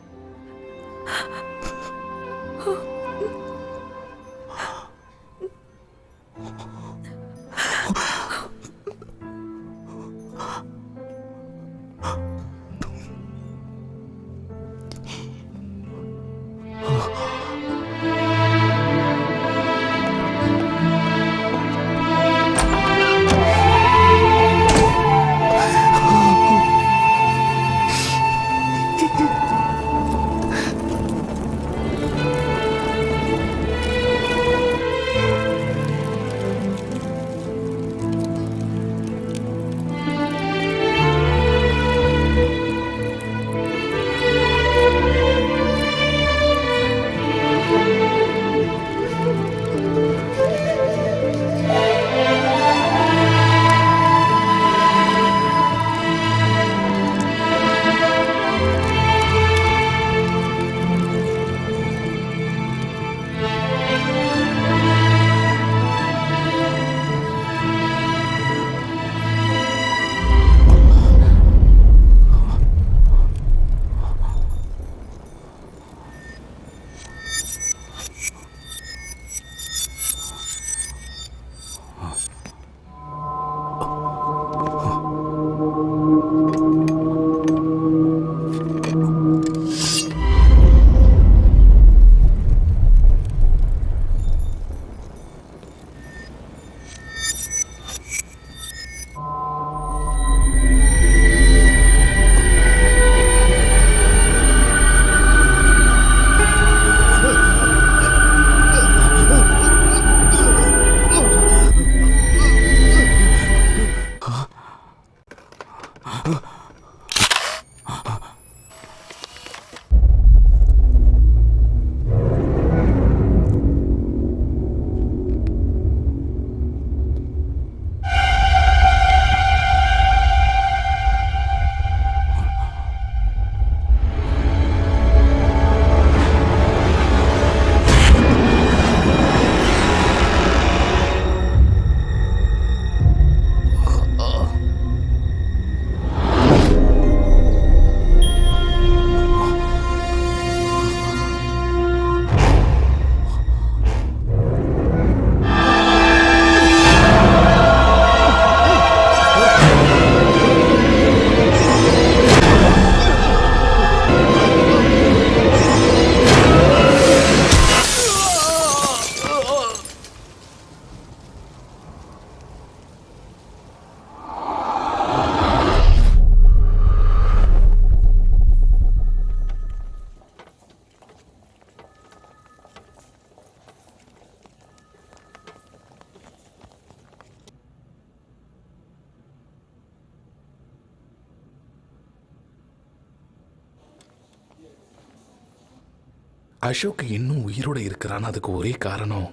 அசோக் இன்னும் உயிரோட இருக்கிறான்னு அதுக்கு ஒரே காரணம்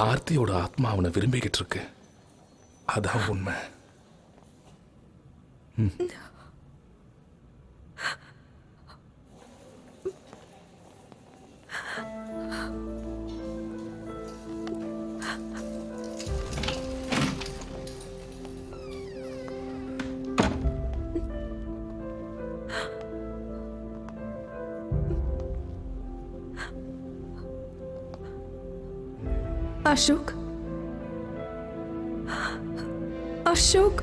ஆர்த்தியோட ஆத்மா அவனை விரும்பிக்கிட்டு இருக்கு. அதான் உண்மை. அசோக், அசோக்,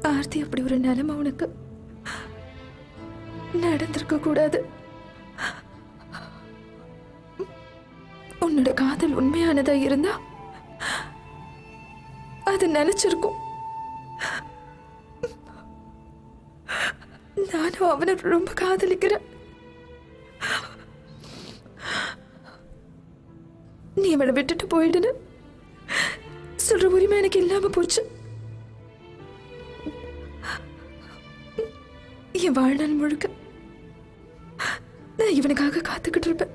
ஆர்த்தி அப்படி ஒரு நிலைமை உனக்கு நடந்திருக்க கூடாது. உன்னோட காதல் உண்மையானதா இருந்தா அது நினைச்சிருக்கும். நானும் அவனை ரொம்ப காதலிக்கிறேன். நீ அவனை விட்டுட்டு போயிடுன்னு சொல்ற உரிமை எனக்கு இல்லாம போச்சு. என் வாழ்நாள் முழுக்க நான் இவனுக்காக காத்துக்கிட்டு இருப்பேன்.